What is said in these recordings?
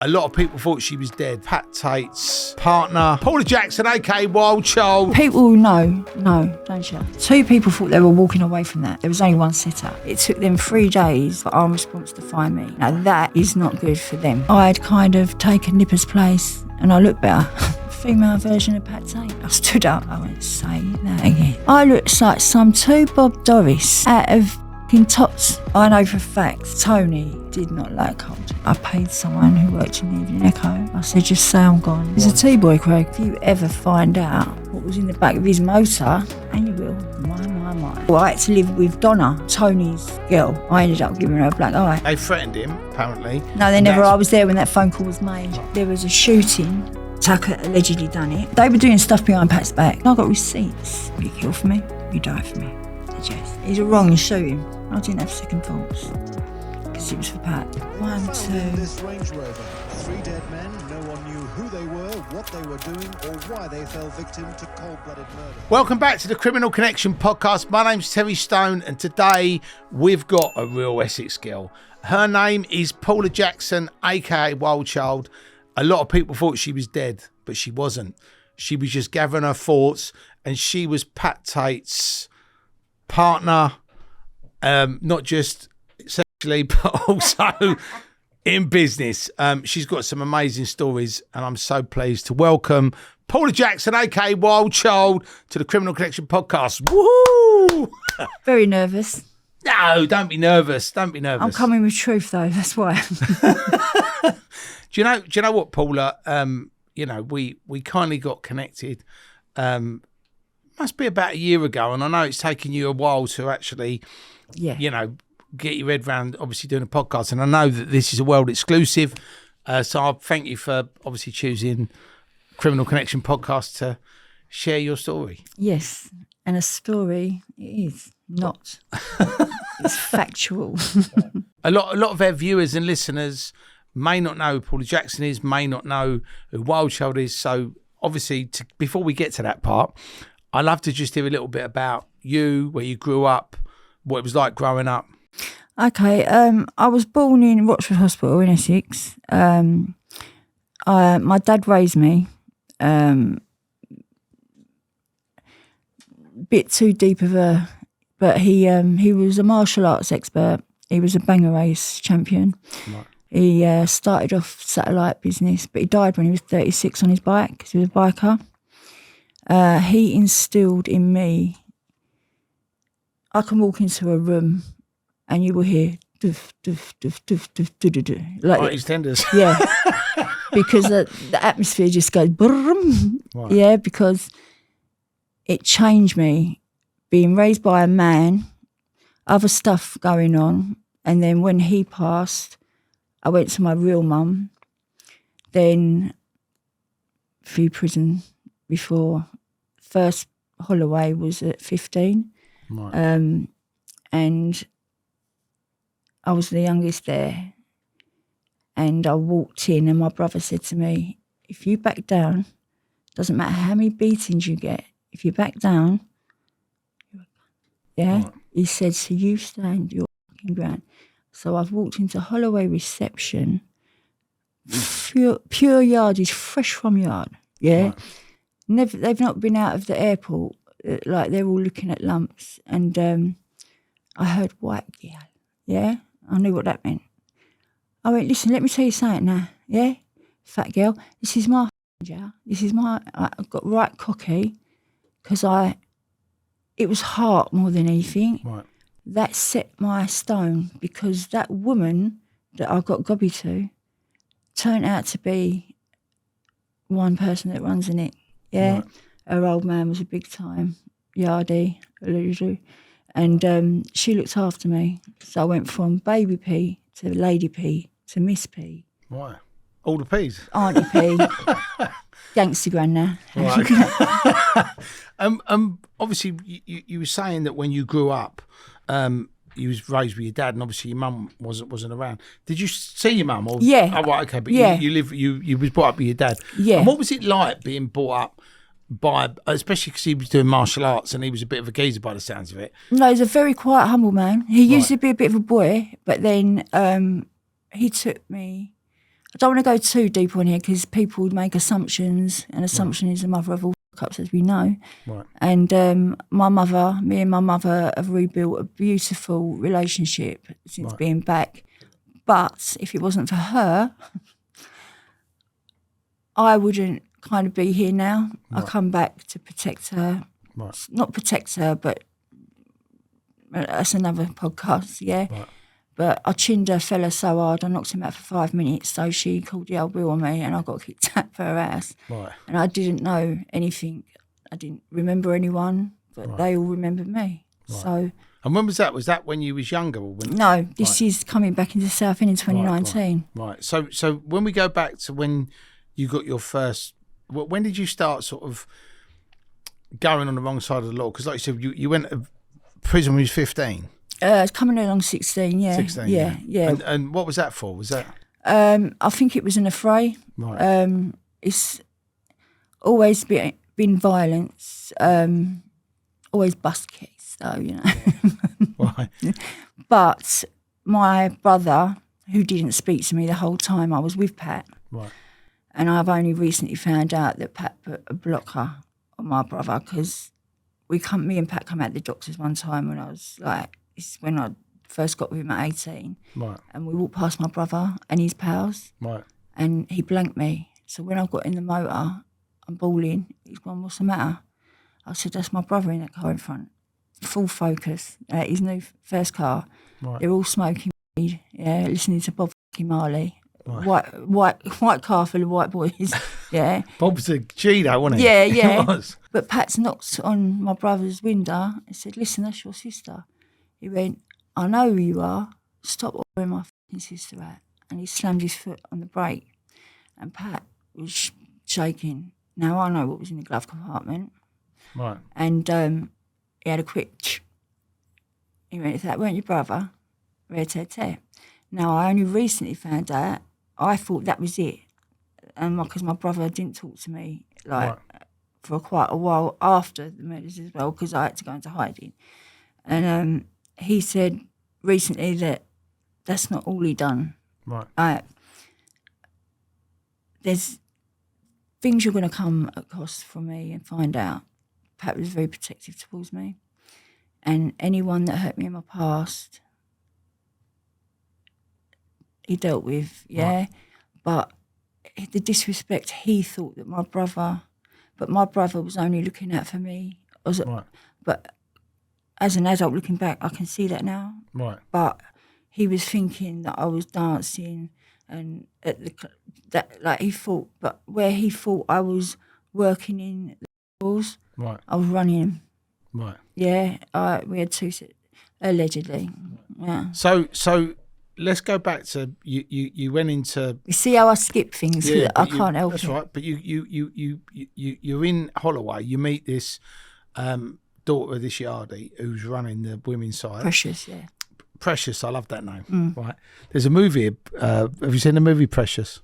A lot of people thought she was dead. Pat Tate's partner, Paula Jackson, aka Wild Child. People know, don't you? 2 people thought they were walking away from that. There was only one sitter. It took them 3 days for Armed Response to find me. Now that is not good for them. I had kind of taken Nipper's place and I looked better. Female version of Pat Tate. I stood up, I went, say that again. I looked like some 2 Bob Doris out of TATE'S. I know for a fact Tony did not like CARLTON. I paid someone who worked in the Evening Echo. I said, just say I'm gone. He's a T-boy, Craig. If you ever find out what was in the back of his motor, and you will, my. Well, I had to live with Donna, Tony's girl. I ended up giving her a black eye. They threatened him, apparently. No, they never. I was there when that phone call was made. There was a shooting. Tucker allegedly done it. They were doing stuff behind Pat's back. I got receipts. You kill for me, you die for me. Yes. He's wrong and shoot him. I didn't have second thoughts because it was for Pat. 1, 2. This Range Rover, 3 dead men. No one knew who they were, what they were doing, or why they fell victim to cold-blooded murder. Welcome back to the Criminal Connection podcast. My name's Terry Stone, and today we've got a real Essex girl. Her name is Paula Jackson, aka Wild Child. A lot of people thought she was dead, but she wasn't. She was just gathering her thoughts, and she was Pat Tate's partner, not just sexually, but also in business. She's got some amazing stories, and I'm so pleased to welcome Paula Jackson, aka Wild Child, to the Criminal Connection podcast. Woohoo! Very nervous. No, don't be nervous. Don't be nervous. I'm coming with truth, though. That's why. Do you know what, Paula? We kindly got connected. Must be about a year ago, and I know it's taken you a while to actually, get your head around obviously doing a podcast. And I know that this is a world exclusive, so I thank you for obviously choosing Criminal Connection podcast to share your story. Yes, and a story it is not. It's factual. A lot of our viewers and listeners may not know who Paula Jackson is, may not know who Wild Child is. So obviously, before we get to that part, I'd love to just hear a little bit about you, where you grew up, what it was like growing up. Okay, I was born in Rochford Hospital in Essex. My dad raised me. Bit too deep of a, but he was a martial arts expert. He was a banger race champion. Right. He started off satellite business, but he died when he was 36 on his bike because he was a biker. He instilled in me, I can walk into a room and you will hear doof, doof, doof, doof, doof, doof, doof, doof. Like his tenders. Yeah. Because the atmosphere just goes brum. Right. Yeah, because it changed me. Being raised by a man, other stuff going on, and then when he passed, I went to my real mum, then through prison before. First Holloway was at 15. Right. And I was the youngest there. And I walked in and my brother said to me, if you back down, doesn't matter how many beatings you get, if you back down, yeah, right. He said, so you stand your fucking ground. So I've walked into Holloway reception, pure yardage, fresh from yard, yeah. Right. They've not been out of the airport, like they're all looking at lumps. And I heard white girl, yeah? I knew what that meant. I went, listen, let me tell you something now, yeah? Fat girl, this is my job. This is I got right cocky because it was heart more than anything. Right. That set my stone because that woman that I got gobby to turned out to be one person that runs in it. Yeah, right. Her old man was a big time yardie, and she looked after me. So I went from baby P to lady P to Miss P. Why? All the P's? Auntie P. Gangster gran now. Right. Obviously, you were saying that when you grew up, you was raised with your dad, and obviously your mum wasn't around. Did you see your mum? Yeah. Oh, right, okay. But yeah. you was brought up with your dad. Yeah. And what was it like being brought up by, especially because he was doing martial arts and he was a bit of a geezer by the sounds of it? No, he's a very quiet, humble man. He used to be a bit of a boy, but then he took me. I don't want to go too deep on here because people would make assumptions, and assumption is the mother of all fuck-ups, as we know. Right. And me and my mother have rebuilt a beautiful relationship since being back. But if it wasn't for her, I wouldn't kind of be here now. I come back to protect her. Right. Not protect her, but that's another podcast, yeah. Right. But I chinned her fella so hard, I knocked him out for 5 minutes, so she called the old bill on me and I got kicked out for her ass. Right. And I didn't know anything. I didn't remember anyone, but they all remembered me. Right. So. And when was that? Was that when you was younger? Or when... No, this is coming back into Southend in 2019. Right. So when we go back to when you got your first, when did you start sort of going on the wrong side of the law? Because like you said, you went to prison when you was 15. Coming along 16, yeah. 16, yeah. And what was that for? Was that? I think it was an affray. Right. It's always been violence, always bust kicks, though, you know. Right. But my brother, who didn't speak to me the whole time I was with Pat, right, and I've only recently found out that Pat put a blocker on my brother because me and Pat come out the doctors one time when I was like, when I first got with him at 18. Right. And we walked past my brother and his pals. Right. And he blanked me. So when I got in the motor, I'm bawling. He's gone, what's the matter? I said, that's my brother in that car in front. Full focus. His new first car. Right. They're all smoking weed, yeah, listening to Bob Marley. Right. White car full of white boys. Yeah. Bob's a G though, wasn't he? Yeah, yeah. He was. But Pat's knocked on my brother's window and said, listen, that's your sister. He went, I know who you are. Stop ordering my fucking sister out. And he slammed his foot on the brake. And Pat was shaking. Now I know what was in the glove compartment. Right. And he had a quick he went, if that weren't your brother, red-tat-tat. Now I only recently found out, I thought that was it. And because my brother didn't talk to me for quite a while after the murders as well, because I had to go into hiding. And he said recently that that's not all he done. Right. There's things you're going to come across from me and find out. Pat was very protective towards me. And anyone that hurt me in my past, he dealt with, yeah. Right. But the disrespect, he thought that my brother was only looking out for me. But as an adult looking back, I can see that now. Right. But he was thinking that I was dancing and he thought, but where he thought I was working in the stores, right, I was running him. Right. Yeah, we had two, allegedly. Yeah. So let's go back to you went into. You see how I skip things? Yeah, I can't help it. That's right. But you're in Holloway. You meet this daughter of this yardie who's running the women's side. Precious, yeah. Precious, I love that name. Right. There's a movie. Have you seen the movie Precious?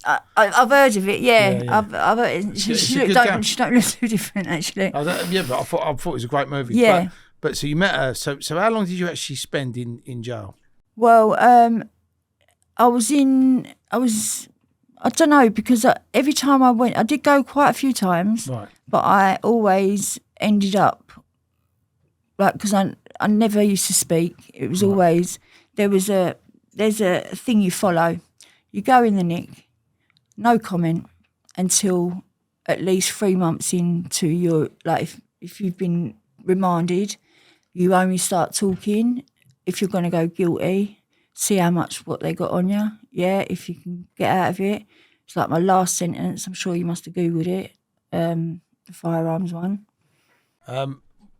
I've heard of it. Yeah. I've heard it. She don't look too different actually. But I thought it was a great movie. Yeah. But so you met her. So how long did you actually spend in jail? Well, I don't know, because every time I went, I did go quite a few times, right, but I always ended up, because I never used to speak. It was always, there's a thing you follow. You go in the nick, no comment until at least 3 months into your, if you've been remanded, you only start talking if you're going to go guilty, see how much what they got on you. Yeah, if you can get out of it. It's like my last sentence. I'm sure you must have Googled it. The firearms one.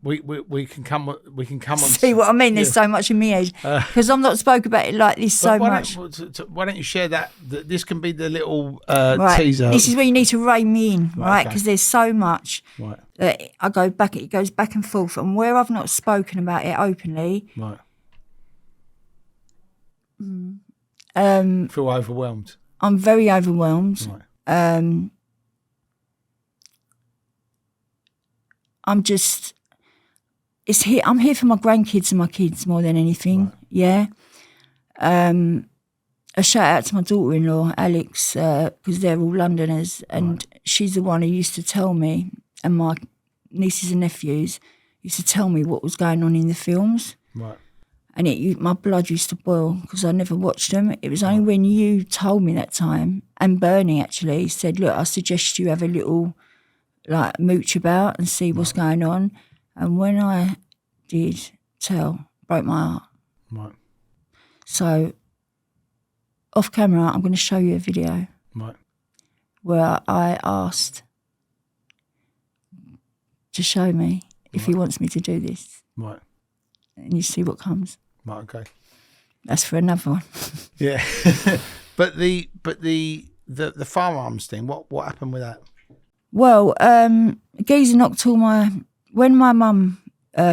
We can come on. See what I mean? There's so much in me age because I'm not spoke about it like this so much. Why don't you share that? This can be the little teaser. This is where you need to rein me in, right? Because there's so much that I go back. It goes back and forth, and where I've not spoken about it openly, right. Feel overwhelmed. I'm very overwhelmed. Right. I'm just. It's here. I'm here for my grandkids and my kids more than anything. Right. Yeah. a shout out to my daughter-in-law, Alex, because they're all Londoners, and she's the one who used to tell me, and my nieces and nephews used to tell me what was going on in the films. Right. And my blood used to boil because I never watched them. It was only when you told me that time, and Bernie actually said, look, I suggest you have a little like mooch about and see what's going on. And when I did tell, broke my heart. Right. So off camera, I'm going to show you a video where I asked to show me if he wants me to do this. Right. And you see what comes. Right, okay. That's for another one. Yeah. but the firearms thing, what happened with that? Well, Geezer knocked all when my mum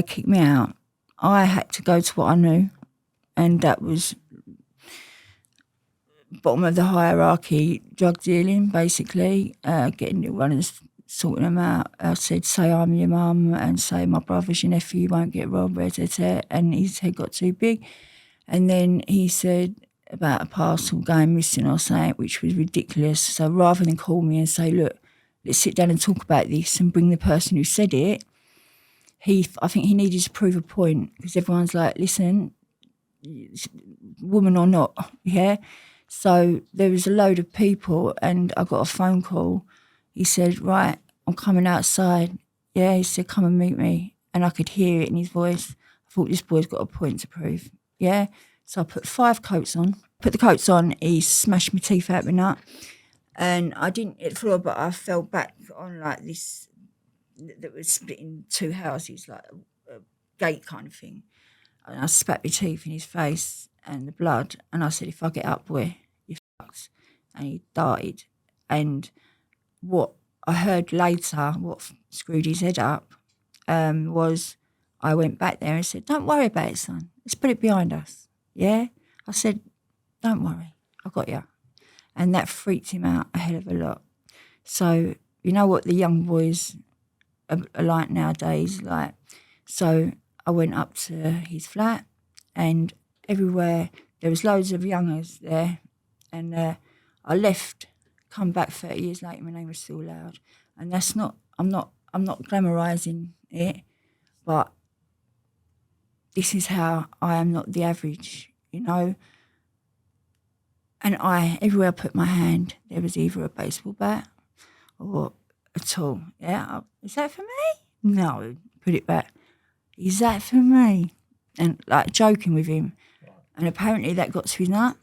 kicked me out, I had to go to what I knew, and that was bottom of the hierarchy, drug dealing, basically, getting the runners, sorting them out. I said, say I'm your mum, and say my brother's your nephew, you won't get robbed, and his head got too big. And then he said about a parcel going missing or something, which was ridiculous. So rather than call me and say, look, let's sit down and talk about this and bring the person who said it, I think he needed to prove a point, because everyone's like, listen, woman or not, yeah? So there was a load of people, and I got a phone call. He said, right, I'm coming outside. Yeah, he said, come and meet me. And I could hear it in his voice. I thought, this boy's got a point to prove. Yeah? So I put 5 coats on. Put the coats on, he smashed my teeth out my nut. And I didn't hit the floor, but I fell back on like this, that was split in 2 houses, like a gate kind of thing. And I spat my teeth in his face and the blood. And I said, if I get up, boy, you're fucked. And he died. And what I heard later, what screwed his head up, was I went back there and said, don't worry about it, son. Let's put it behind us. Yeah? I said, don't worry. I got you. And that freaked him out a hell of a lot. So, you know what the young boys are like nowadays? Like, so I went up to his flat, and everywhere there was loads of youngers there. And I left, come back 30 years later, my name was still loud. And that's not, I'm not glamorising it, but this is how I am not the average, you know. And everywhere I put my hand, there was either a baseball bat or a tool. Yeah, is that for me? No, put it back. Is that for me? And like joking with him. And apparently that got to his nut.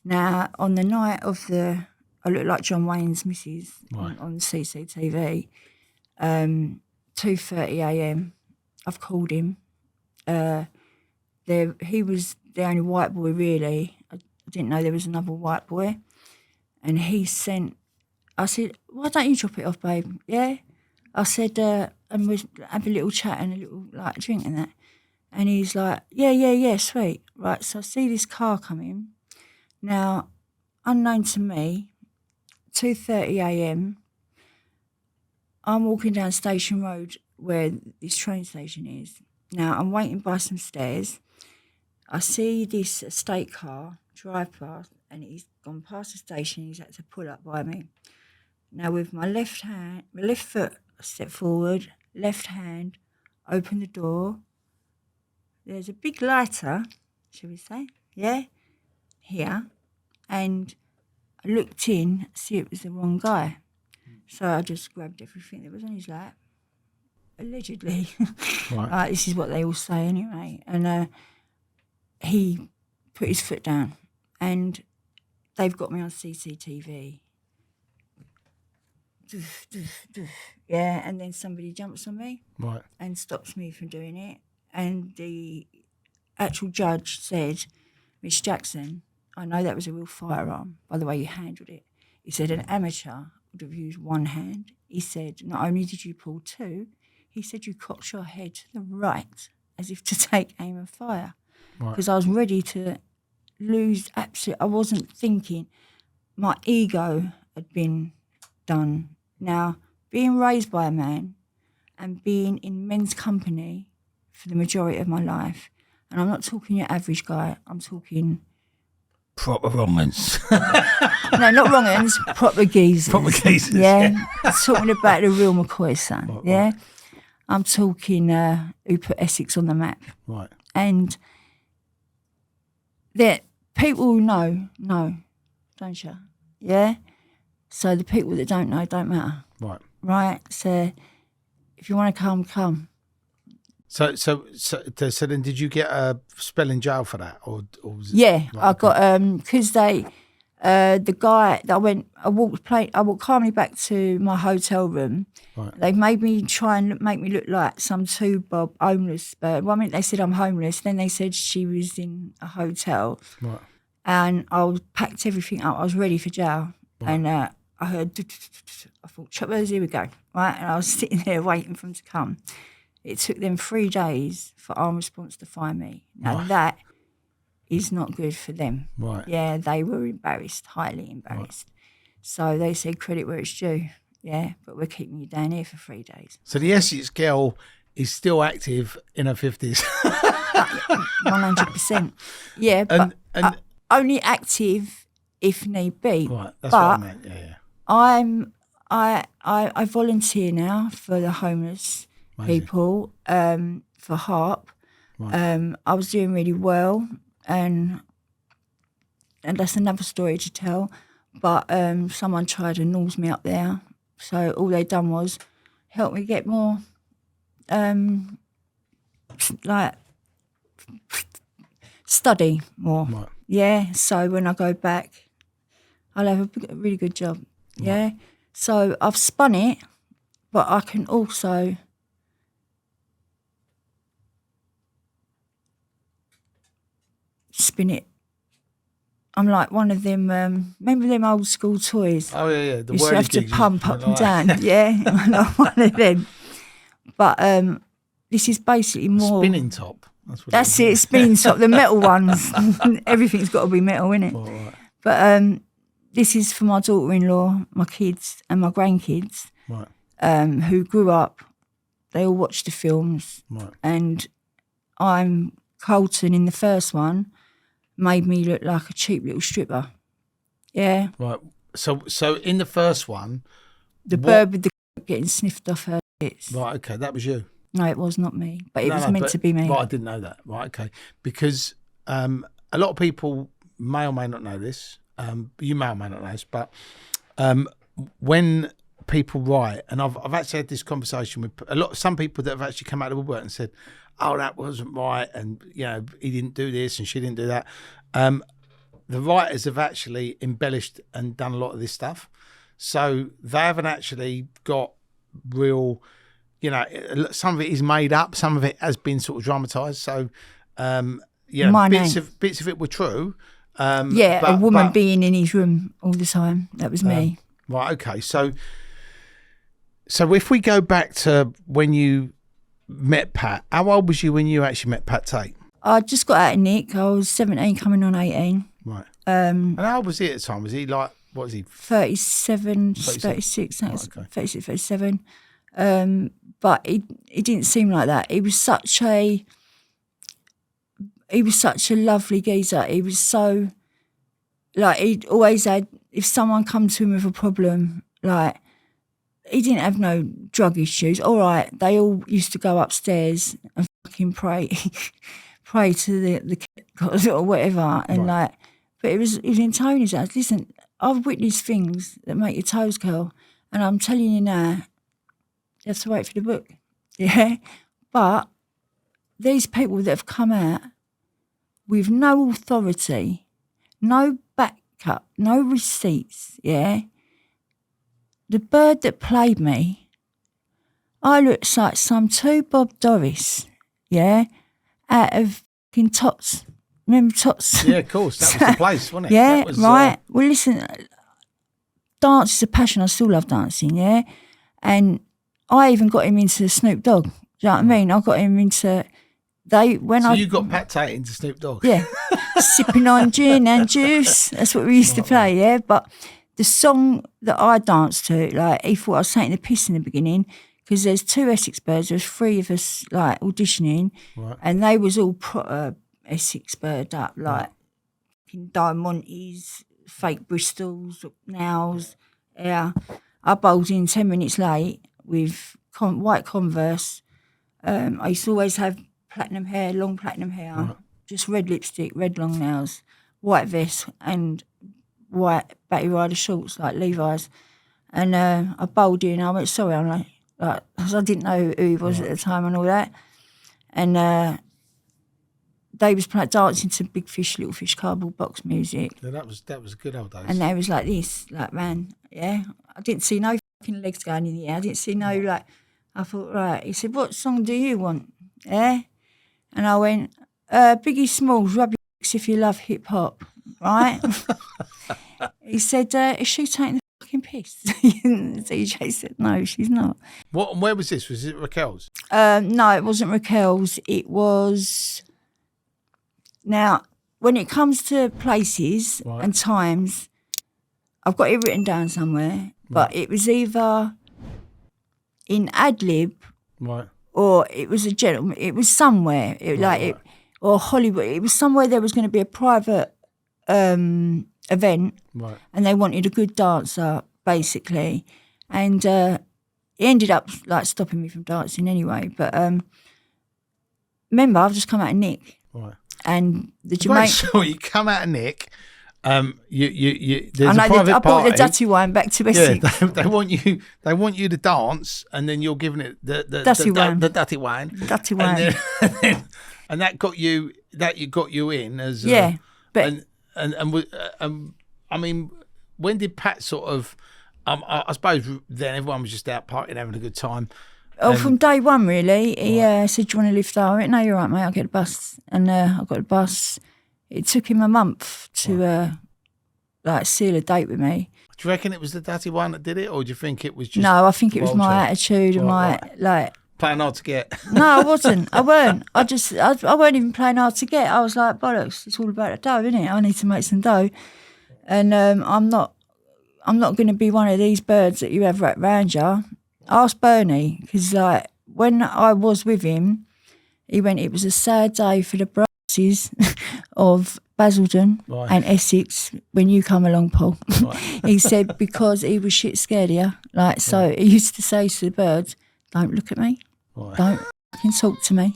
Now, on the night of I look like John Wayne's missus on CCTV, 2:30am, I've called him. He was the only white boy, really. I didn't know there was another white boy. And I said, why don't you drop it off, babe? Yeah? I said, and we'll have a little chat and a little like drink and that. And he's like, yeah, sweet. Right, so I see this car coming. Now, unknown to me, 2:30am, I'm walking down Station Road where this train station is. Now, I'm waiting by some stairs. I see this estate car drive past, and he's gone past the station. He's had to pull up by me. Now, with my left foot, I step forward, left hand, open the door. There's a big lighter, shall we say, yeah, here. And I looked in, see it was the wrong guy. So I just grabbed everything that was on his lap, allegedly. Right. This is what they all say anyway. And he put his foot down, and they've got me on CCTV. Yeah, and then somebody jumps on me and stops me from doing it. And the actual judge said, Miss Jackson, I know that was a real firearm by the way you handled it. He said an amateur would have used one hand. He said, not only did you pull 2, he said you cocked your head to the right as if to take aim and fire. Because I was ready to lose I wasn't thinking. My ego had been done. Now, being raised by a man and being in men's company for the majority of my life, and I'm not talking your average guy, I'm talking proper wrong-uns. No, not wrong uns, proper geezers. Proper geezers, Yeah. Talking about the real McCoy son. Right, yeah. right. I'm talking who put Essex on the map. Right. And that people who know, don't you? Yeah. So the people that don't know don't matter. Right. Right. So if you want to come. So then did you get a spell in jail for that? Or was it, Yeah, right, I got because they the guy that I walked calmly back to my hotel room. Right. They made me try and make me look like some two-bob homeless. But one minute they said I'm homeless, then they said she was in a hotel. Right. And I packed everything up. I was ready for jail. Right. And I heard, I thought, choppers, here we go. Right. And I was sitting there waiting for them to come. It took them 3 days for Armed Response to find me. Now Right. that is not good for them. Right. Yeah, they were embarrassed, highly embarrassed. Right. So they said credit where it's due. Yeah, but we're keeping you down here for 3 days. So the Essex girl is still active in her 50s. 100%. Yeah, but only active if need be. Right, that's what I meant. Yeah. I volunteer now for the homeless people, for HARP. Right. I was doing really well, and that's another story to tell. But someone tried to nose me up there, so all they done was help me get more, study more. Right. Yeah, so when I go back, I'll have a really good job. Yeah, right. So I've spun it, but I can also spin it. I'm like one of them. Remember them old school toys? Oh yeah. The you used to have to gigs, pump up and down. Yeah, I'm like one of them. But this is basically more spinning top. That's it. Spinning top. The metal ones. Everything's got to be metal, innit? Oh, right. But this is for my daughter-in-law, my kids, and my grandkids. Right. Who grew up. They all watched the films. Right. And I'm CARLTON in the first one. Made me look like a cheap little stripper. Yeah. Right. So in the first one, the bird with the getting sniffed off her tits. Right. Okay, that was you. No, it was not me, but it was meant to be me. Right, I didn't know that. Right. Okay. Because a lot of people may or may not know this. You may or may not know this, but when people write, and I've actually had this conversation with some people that have actually come out of the woodwork and said, "Oh, that wasn't right," and he didn't do this and she didn't do that. The writers have actually embellished and done a lot of this stuff, so they haven't actually got real. Some of it is made up, some of it has been sort of dramatised. So, bits of it were true. A woman being in his room all the time. That was me. Right. Okay. So if we go back to when you met Pat, how old was you when you actually met Pat Tate? I just got out of Nick. I was 17, coming on 18. Right. And how old was he at the time? Was he like, what was he? 37, 36, right, okay. 36, 37. But he didn't seem like that. He was such a lovely geezer. He was so, like, he'd always had, if someone come to him with a problem, like, he didn't have no drug issues. All right, they all used to go upstairs and fucking pray to the God or whatever, and right. but it was in Tony's house. Listen, I've witnessed things that make your toes curl, and I'm telling you now, you have to wait for the book, yeah? But these people that have come out with no authority, no backup, no receipts, yeah? The bird that played me, I looked like some two Bob Doris, yeah? Out of fucking Tots. Remember Tots? Yeah, of course. That was the place, wasn't it? Yeah, that was, right. Well, listen, dance is a passion. I still love dancing, yeah? And I even got him into Snoop Dogg. Do you know what I mean? I got him into you got Pat Tate into Snoop Dogg? Yeah. Sipping on gin and juice. That's what we used to play, yeah? But the song that I danced to, like, he thought I was taking the piss in the beginning because there's 2 Essex Birds, there's 3 of us, like, auditioning, right. And they was all proper Essex Bird up, like, diamantes, fake Bristols, nails. Yeah, I bowled in 10 minutes late with white Converse. I used to always have platinum hair, long platinum hair, just red lipstick, red long nails, white vest, and white Batty Rider shorts like Levi's. And I bowled in. I went, sorry, I'm like, because I didn't know who he was at the time and all that. And they was dancing to Big Fish, Little Fish cardboard box music. Yeah, that was good old days. And they was like this, like, man, yeah. I didn't see no fucking legs going in the air. I didn't see no, like, I thought, right. He said, what song do you want? Yeah. And I went, Biggie Smalls, Rub Your Dicks If You Love Hip Hop, right? He said, is she taking the fucking piss? The DJ said, no, she's not. What? And where was this? Was it Raquel's? No, it wasn't Raquel's. It was... Now, when it comes to places and times, I've got it written down somewhere, but it was either in Adlib or it was a gentleman. It was somewhere, or Hollywood. It was somewhere there was going to be a private event, and they wanted a good dancer, basically. And it ended up like stopping me from dancing anyway. But remember, I've just come out of Nick. Right. And the Jamaican. So you come out of Nick. There's I a private I brought party. the dirty wine back to Essex. Yeah, they want you. They want you to dance, and then you're giving it the dirty wine. The dirty wine. Dirty wine. And that got you. That got you in as. But I mean, when did Pat sort of? I suppose then everyone was just out partying, having a good time. Oh, from day one, really. He said, do you want to lift? I went, no, you're right, mate, I'll get the bus. And I got the bus. It took him a month to seal a date with me. Do you reckon it was the dirty one that did it, or do you think it was just... No, I think it was my attitude and like... Playing hard to get. No, I wasn't. I weren't. I weren't even playing hard to get. I was like, bollocks, it's all about the dough, isn't it? I need to make some dough. And I'm not going to be one of these birds that you have wrapped round you. Ask Bernie, because like when I was with him, he went, it was a sad day for the brasses of Basildon and Essex when you come along, Paul. He said, because he was shit scared of you. Like, so he used to say to the birds, don't look at me, don't fucking talk to me.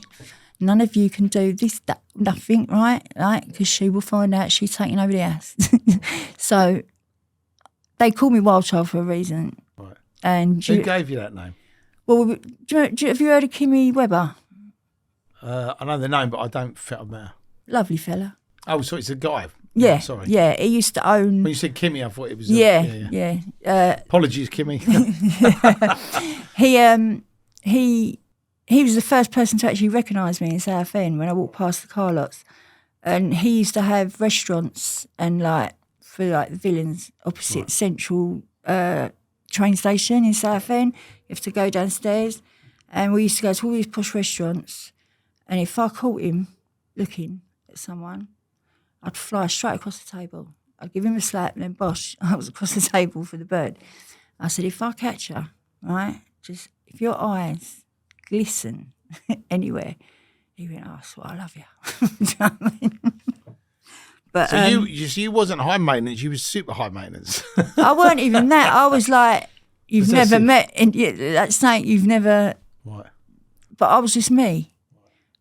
None of you can do this, that, nothing, right? Like, because she will find out she's taking over the house. So they call me Wild Child for a reason. And who gave you that name? Well, have you heard of Kimmy Webber? I know the name, but I don't fit up there. Lovely fella. Oh, so it's a guy. Yeah, sorry. Yeah, he used to own. When you said Kimmy, I thought it was. Yeah. Apologies, Kimmy. He was the first person to actually recognise me in Southend when I walked past the car lots, and he used to have restaurants and for the villains opposite Central. Train station in Southend. You have to go downstairs, and we used to go to all these posh restaurants, and if I caught him looking at someone, I'd fly straight across the table. I'd give him a slap, and then bosh, I was across the table for the bird. I said, if I catch her, right, just if your eyes glisten anywhere, he went, oh, that's what I love you. Do you know what I mean? But, so you wasn't high maintenance, you was super high maintenance. I weren't even that. I was like, you've never met, and that's saying you've never. Right. But I was just me,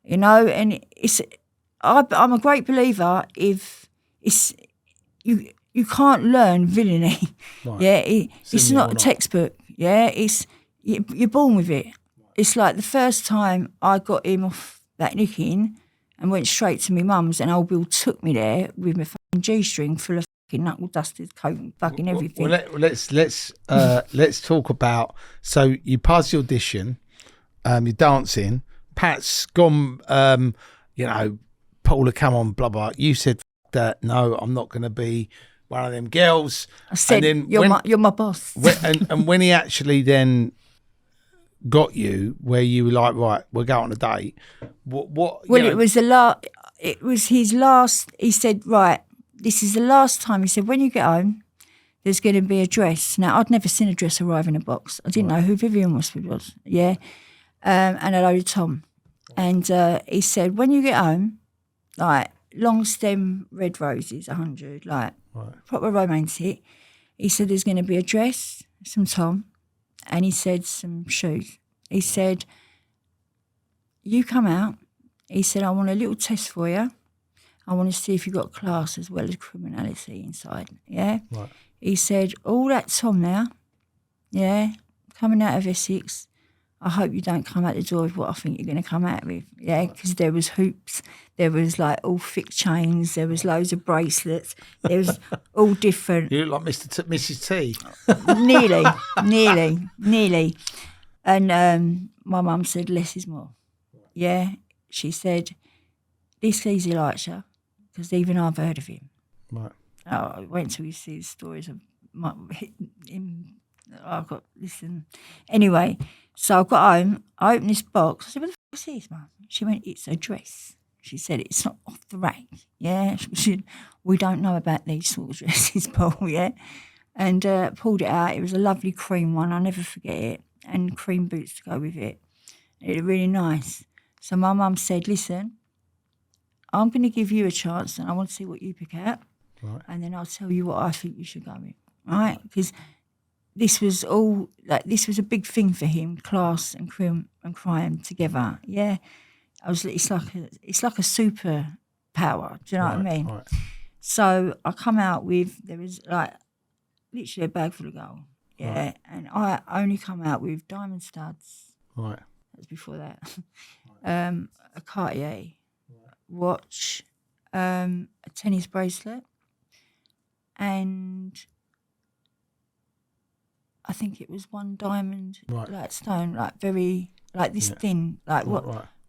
you know. And I'm a great believer. If it's you can't learn villainy. Right. Yeah, it's not a textbook. Yeah, you're born with it. It's like the first time I got him off that nicking and went straight to my mum's, and old Bill took me there with my fucking G-string full of fucking knuckle dusters, coat and fucking everything. Well, let's talk about. So you passed the audition, you're dancing. Pat's gone. Paula, come on, blah blah. You said that. No, I'm not going to be one of them girls. I said, and then you're my boss. and when he actually then got you, where you were like, right, we'll go on a date. What? Well, it was It was his last. He said, right, this is the last time. He said, when you get home, there's going to be a dress. Now, I'd never seen a dress arrive in a box. I didn't know who Vivian Westwood was. Yeah, and a load of Tom. And he said, when you get home, like, long stem red roses, 100, like proper romantic. He said there's going to be a dress, some Tom, and he said some shoes. He said, you come out. He said, I want a little test for you. I want to see if you've got class as well as criminality inside, yeah? Right. He said, all that Tom now, yeah, coming out of Essex, I hope you don't come out the door with what I think you're going to come out with, yeah? Because there was hoops, there was like all thick chains, there was loads of bracelets, there was all different. You look like Mrs. T. Nearly. And my mum said, less is more, yeah? She said, this easy likes you, because even I've heard of him. Right. I went to see the stories of him. I've got listen. Anyway, so I got home. I opened this box. I said, "What the f*** is this, Mum?" She went, "It's a dress." She said, "It's not off the rack." Yeah. She said, "We don't know about these sort of dresses, Paul." Yeah. And pulled it out. It was a lovely cream one. I'll never forget it. And cream boots to go with it. It was really nice. So my mum said, "Listen, I'm going to give you a chance, and I want to see what you pick out, and then I'll tell you what I think you should go with, right? Because this was all this was a big thing for him, class and crime together. Yeah, it's like a super power. Do you know what I mean? Right. So I come out with there was literally a bag full of gold. Yeah, and I only come out with diamond studs. Right. That was before that. A Cartier watch, a tennis bracelet, and I think it was one diamond stone, very this thin,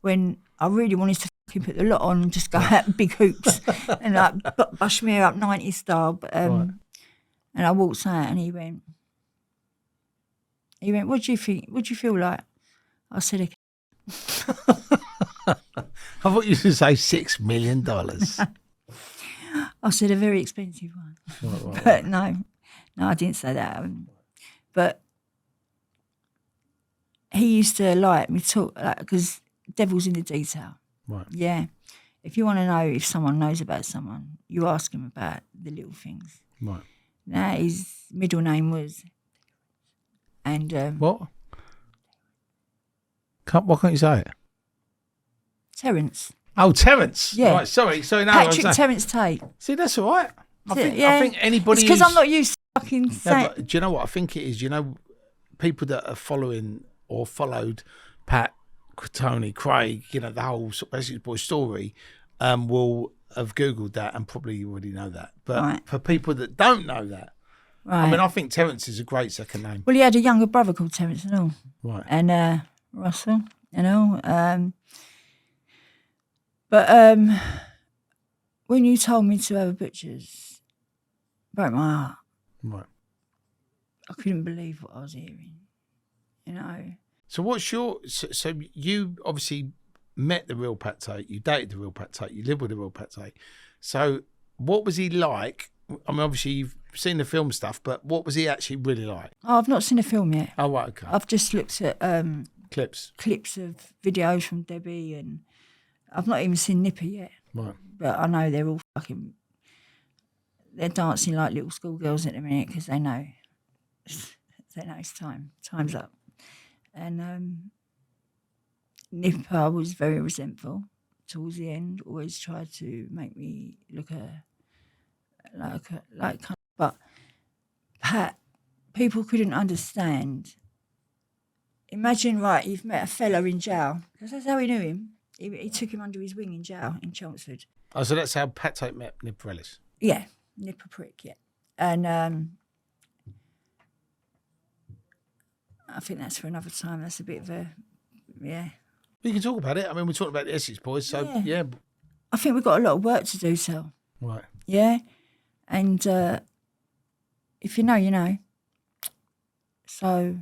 when I really wanted to fucking put the lot on and just go out big hoops and bush me up 90s style. But and I walked out and he went, "What do you think? What do you feel like?" I said, I thought you were going to say $6 million. I said, "A very expensive one." But no, I didn't say that. But he used to like me talk, because devil's in the detail. Right. Yeah. If you want to know if someone knows about someone, you ask him about the little things. Right. Now, his middle name was... And what? Why can't you say it? Terence. Oh, Terence. Yeah. Right, sorry. No, Patrick Terence Tate. See, that's all right. I Yeah. think anybody. It's because I'm not used to fucking saying. But do you know what I think it is? People that are following or followed Pat, Tony, Craig, the whole Essex Boys story, will have Googled that and probably already know that. But for people that don't know that, I mean, I think Terence is a great second name. Well, he had a younger brother called Terence and all. Right. And Russell and all. But when you told me to have a butcher's, broke my heart. Right. I couldn't believe what I was hearing. So what's your... So you obviously met the real Pat Tate, you dated the real Pat Tate, you lived with the real Pat Tate. So what was he like? I mean, obviously you've seen the film stuff, but what was he actually really like? Oh, I've not seen a film yet. Oh, right, okay. I've just looked at clips of videos from Debbie, and I've not even seen Nipper yet. Right. But I know they're all they're dancing like little schoolgirls at the minute because they know it's time's up. And Nipper was very resentful towards the end, always tried to make me look but Pat, people couldn't understand. Imagine, you've met a fella in jail, because that's how he knew him. He took him under his wing in jail in Chelmsford. Oh, so that's how Pat Tate met Nipper Ellis? Yeah, Nipper Prick, yeah. And I think that's for another time. That's a bit of a, yeah. We can talk about it. I mean, we're talking about the Essex Boys, so yeah. I think we've got a lot of work to do, so. Right. Yeah. And if you know, you know. So,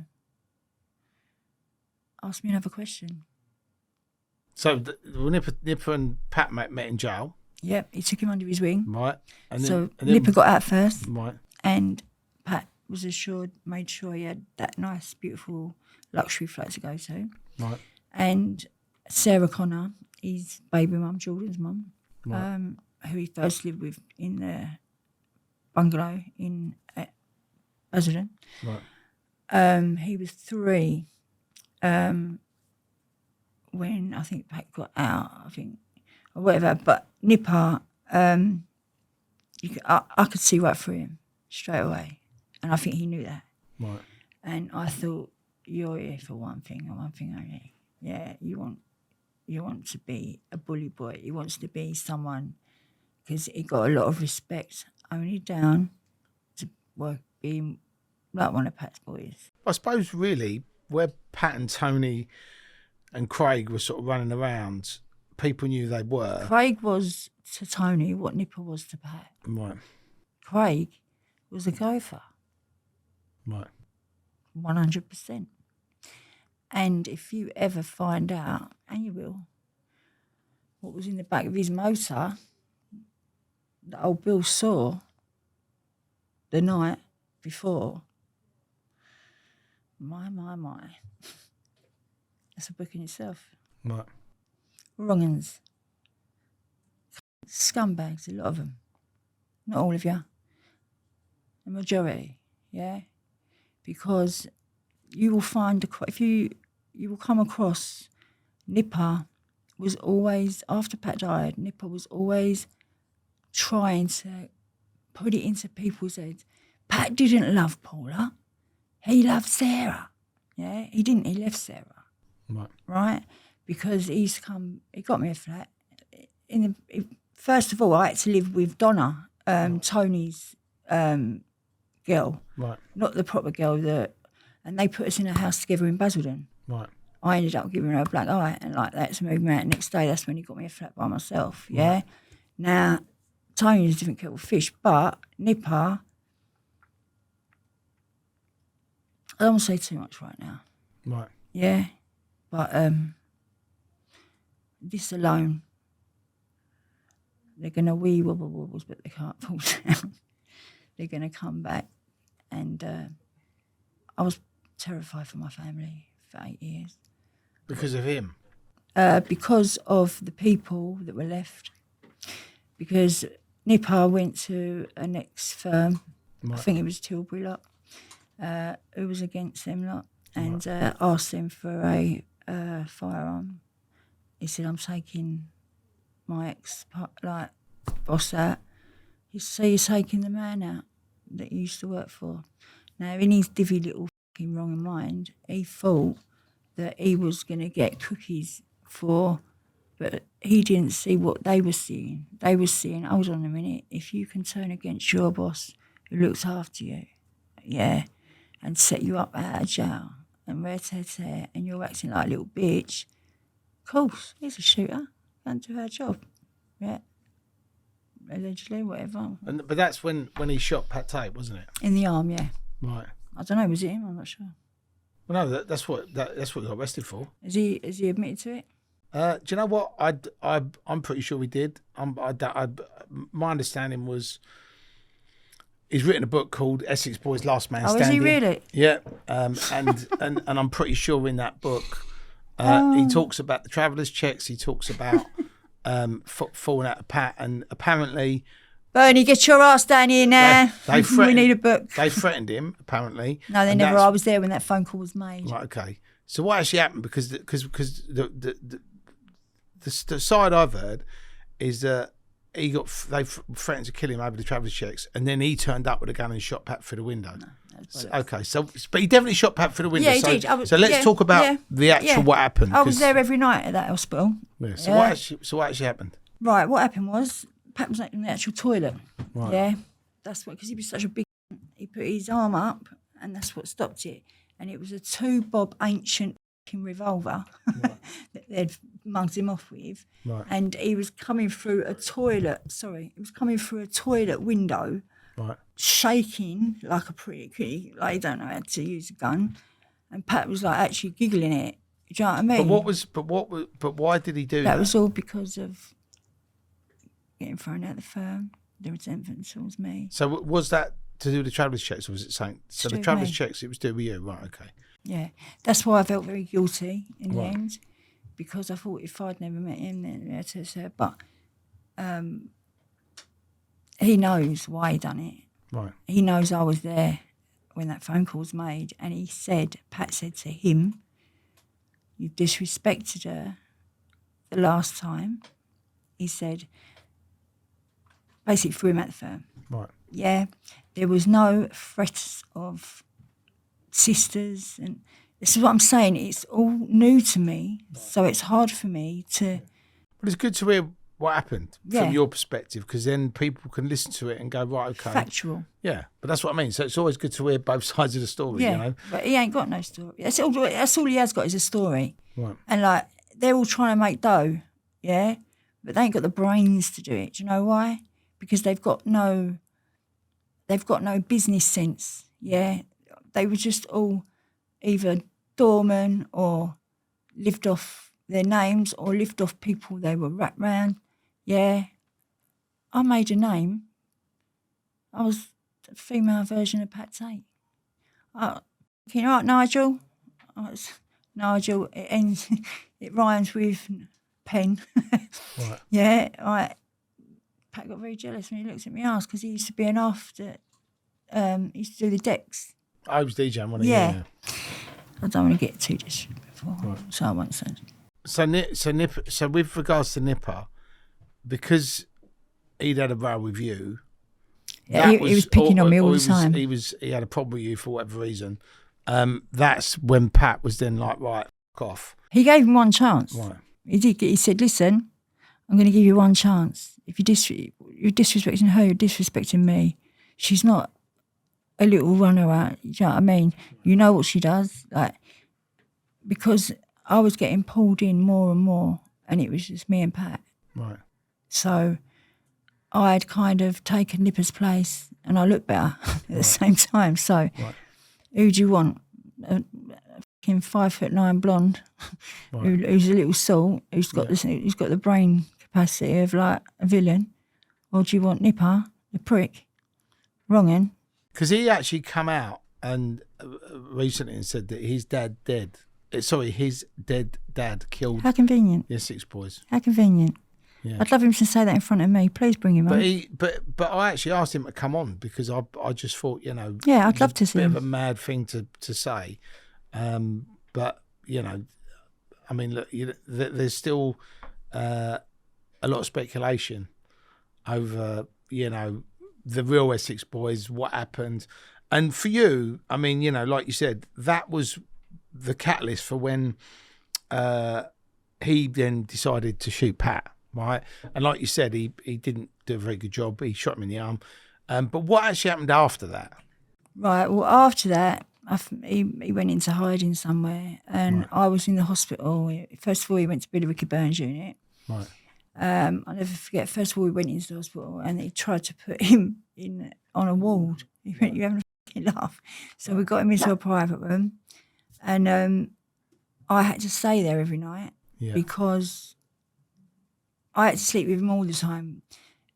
ask me another question. So Nipper and Pat met in jail. Yep, he took him under his wing. Right. And Nipper got out first. Right. And Pat was made sure he had that nice, beautiful luxury flat to go to. Right. And Sarah Connor, his baby mum, Jordan's mum, right. who he first lived with in the bungalow in Basildon. Right. He was 3 when I think Pat got out, I think, or whatever. But Nipper, I could see right through him straight away. And I think he knew that. Right. And I thought, you're here for one thing and one thing only. Yeah, you want to be a bully boy. He wants to be someone, because he got a lot of respect only down to being like one of Pat's boys. I suppose really where Pat and Tony and Craig were sort of running around, people knew they were. Craig was to Tony what Nipper was to Pat. Right. Craig was a gopher. Right. 100%. And if you ever find out, and you will, what was in the back of his motor that old Bill saw the night before, my. That's a book in itself. Right. Wrong-uns. Scumbags, a lot of them. Not all of you. The majority, yeah? Because you will find, you will come across, Nipper was always, after Pat died, Nipper was always trying to put it into people's heads. Pat didn't love Paula. He loved Sarah. Yeah, he didn't. He left Sarah. Right? Because he got me a flat. First of all, I had to live with Donna, Tony's girl. Right. Not the proper girl, and they put us in a house together in Basildon. Right. I ended up giving her a black eye, and like that to move me out. The next day, that's when he got me a flat by myself. Yeah. Right. Now, Tony's a different kettle of fish, but Nipper, I don't want to say too much right now. Right. Yeah. But this alone, they're going to wee wobble wobbles, but they can't fall down. They're going to come back. And I was terrified for my family for 8 years. Because of him? Because of the people that were left. Because Nipper went to a next firm, right. I think it was Tilbury lot, who was against them lot, and right. Asked them for a firearm. He said, I'm taking my boss out. He said, you're taking the man out that you used to work for. Now, in his divvy little fucking wrong mind, he thought that he was going to get cookies but he didn't see what they were seeing. They were seeing, hold on a minute, if you can turn against your boss who looks after you, yeah, and set you up out of jail, and and you're acting like a little bitch, of course, he's a shooter, and do her job, yeah. Allegedly, whatever. But that's when he shot Pat Tate, wasn't it? In the arm, yeah. Right. I don't know, was it him? I'm not sure. Well, no, that's what he got arrested for. Has he admitted to it? Do you know what? I'm pretty sure he did. My understanding was he's written a book called Essex Boys, Last Man Standing. Oh, is he really? Yeah. And I'm pretty sure in that book he talks about the travellers' checks. He talks about falling out of Pat, and apparently. Bernie, get your ass down here now. We need a book. They threatened him, apparently. No, they never. I was there when that phone call was made. Right, okay. So what actually happened? Because the side I've heard is that they threatened to kill him over the travellers' checks, and then he turned up with a gun and shot Pat through the window. No, but he definitely shot Pat through the window. Yeah, he did. So let's talk about the actual what happened. I was there every night at that hospital. Yeah, so what actually happened? Right, what happened was Pat was in the actual toilet. Right. Yeah, that's what, because he was such a big. He put his arm up, and that's what stopped it. And it was a 2-bob ancient revolver right. that they'd mugged him off with. Right. And he was coming through a toilet. He was coming through a toilet window, right, shaking like a pretty kid, like he don't know how to use a gun. And Pat was like actually giggling it. Do you know what I mean? But why did he do that? That was all because of getting thrown out of the firm, the resentment towards me. So was that to do with the travellers' checks, or was it saying? So the travellers' checks, it was to do with you, right? Okay. Yeah, that's why I felt very guilty in the end, because I thought if I'd never met him, then but he knows why he done it. Right. He knows I was there when that phone call was made, and he said, Pat said to him, "You've disrespected her the last time." He said, basically threw him at the firm. Right. Yeah, there was no threats of sisters, and this is what I'm saying. It's all new to me, so it's hard for me to. But it's good to hear what happened Yeah. from your perspective, because then people can listen to it and go, right, okay. Factual. Yeah, but that's what I mean. So it's always good to hear both sides of the story, Yeah, you know? but he ain't got no story. That's all he has got is a story. Right. And like they're all trying to make dough, yeah, but they ain't got the brains to do it. Do you know why? Because they've got no business sense. Yeah, they were just all either doormen or lived off their names or lived off people they were wrapped round. Yeah, I made a name. I was the female version of Pat Tate. You know what, Nigel? Nigel, it ends, it rhymes with pen. Right. Yeah, Pat got very jealous when he looked at me ass because he used to be an aft that he used to do the decks. I was DJing one of Yeah. I don't want to get too disrespectful, so I won't say. So with regards to Nipper, because he'd had a row with you. Yeah, he was picking on me all the time. He had a problem with you for whatever reason. That's when Pat was then like, right, fuck off. He gave him one chance. Right. He did. He said, "Listen, I'm going to give you one chance. If you're disrespecting her, you're disrespecting me. She's not a little runaround. You know what I mean? You know what she does, like because I was getting pulled in more and more, and it was just me and Pat. Right. So I had kind of taken Nipper's place, and I looked better at the same time. So who do you want? A fucking 5'9" blonde who's a little salt, who's got who's got the brain capacity of like a villain, or do you want Nipper, the prick? Wrongin'. Because he actually come out and recently and said that his dad dead. His dead dad killed How convenient. the Essex Boys. How convenient. Yeah. I'd love him to say that in front of me. Please bring him on. But I actually asked him to come on because I just thought, you know, Yeah, I'd it's love to see a bit him. of a mad thing to say, but you know, I mean, look, there's still a lot of speculation over, you know, the real Essex Boys, what happened, and for you, I mean, you know, like you said, that was the catalyst for when he then decided to shoot Pat. Right, and like you said, he didn't do a very good job. He shot him in the arm. But what actually happened after that? Right, well, after that, he went into hiding somewhere, and I was in the hospital. First of all, he went to Billericay Burns unit. Right. I'll never forget, first of all, we went into the hospital, and they tried to put him on a ward. He went, "You're having a fucking laugh." So we got him into a private room, and I had to stay there every night because I had to sleep with him all the time.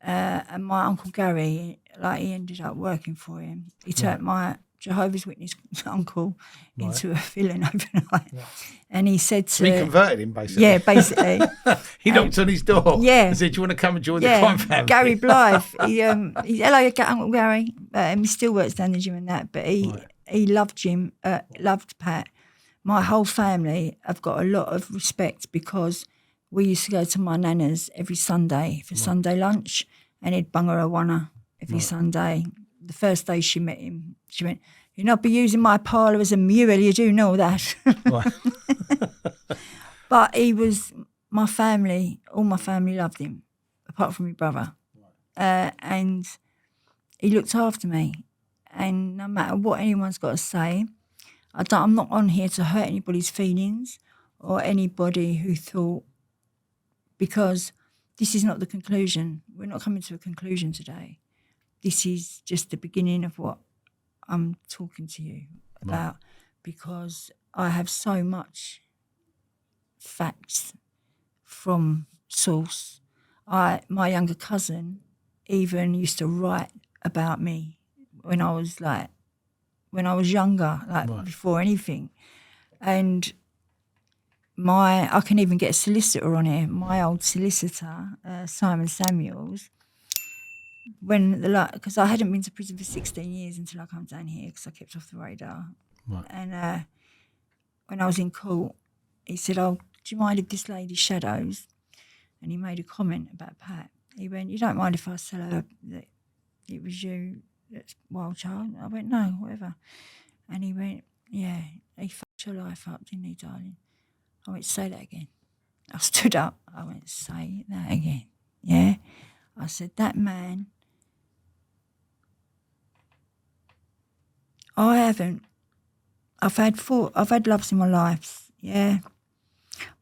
And my Uncle Gary, like, he ended up working for him. He turned my Jehovah's Witness uncle into a villain overnight. Yeah. And he said to... He converted him, basically. Yeah, basically. He knocked on his door. Yeah. And said, "Do you want to come and join the crime family?" Gary Blythe. Hello, Uncle Gary. He still works down the gym and that, but he loved Jim, loved Pat. My whole family have got a lot of respect because... we used to go to my nana's every Sunday for Sunday lunch, and he'd bung her a wanna every Sunday. The first day she met him, she went, "You'll not be using my parlour as a mule, you do know that." Right. But he was, my family, all my family loved him, apart from my brother. And he looked after me. And no matter what anyone's got to say, I'm not on here to hurt anybody's feelings or anybody who thought, because this is not the conclusion. We're not coming to a conclusion today. This is just the beginning of what I'm talking to you about, because I have so much facts from source. My younger cousin even used to write about me when I was younger, before anything. And I can even get a solicitor on here. My old solicitor, Simon Samuels, when because I hadn't been to prison for 16 years until I come down here because I kept off the radar. Right. And when I was in court, he said, "Oh, do you mind if this lady shadows?" And he made a comment about Pat. He went, "You don't mind if I tell her that it was you that's wild child?" I went, "No, whatever." And he went, "Yeah, he fucked your life up, didn't he, darling?" I went, "Say that again." I stood up. I went, "Say that again." Yeah. I said, "That man, I've had loves in my life, yeah.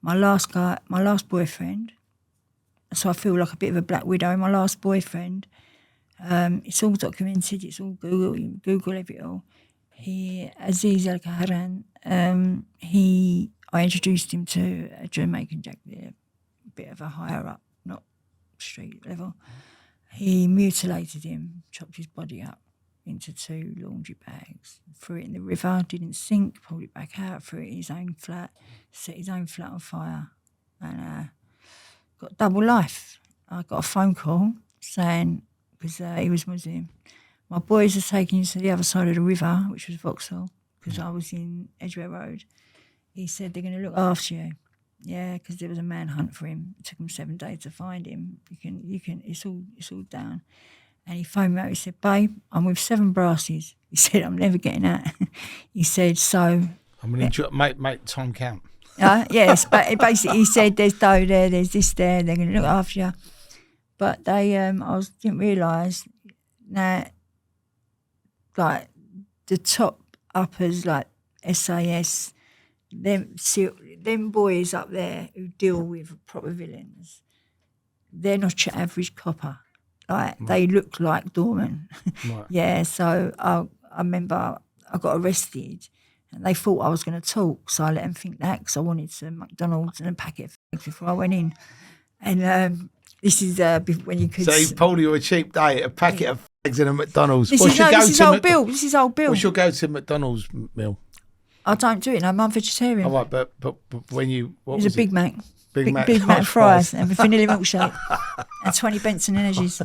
My last boyfriend, so I feel like a bit of a black widow. My last boyfriend, it's all documented, it's all Google, you Google it all. Aziz Al Kaharan, I introduced him to a Jamaican Jack, a bit of a higher up, not street level. He mutilated him, chopped his body up into 2 laundry bags, threw it in the river, didn't sink, pulled it back out, threw it in his own flat, set his own flat on fire, and got double life. I got a phone call saying, because he was Muslim, my boys are taking you to the other side of the river, which was Vauxhall, because I was in Edgware Road. He said, "They're going to look after you." Yeah, because there was a manhunt for him. It took him 7 days to find him. You can. It's all down. And he phoned me out. He said, "Babe, I'm with 7 brasses." He said, "I'm never getting out." He said, "So." I'm going to make time count. Yes, but basically he said, "There's dough there, there's this there. They're going to look after you." But they, didn't realise that, like the top uppers, like SAS. Them boys up there who deal with proper villains, they're not your average copper. Like they look like doormen. Right. Yeah, so I remember I got arrested and they thought I was going to talk, so I let them think that because I wanted some McDonald's and a packet of fags before I went in. And this is when you could... So he pulled you a cheap day, a packet of fags and a McDonald's. This is old Bill. This is old Bill. What's your go-to McDonald's meal? I don't do it no, I'm vegetarian. Oh, right, but when you... It was a Big Mac. Big Mac fries and a vanilla milkshake and 20 Benson Energies.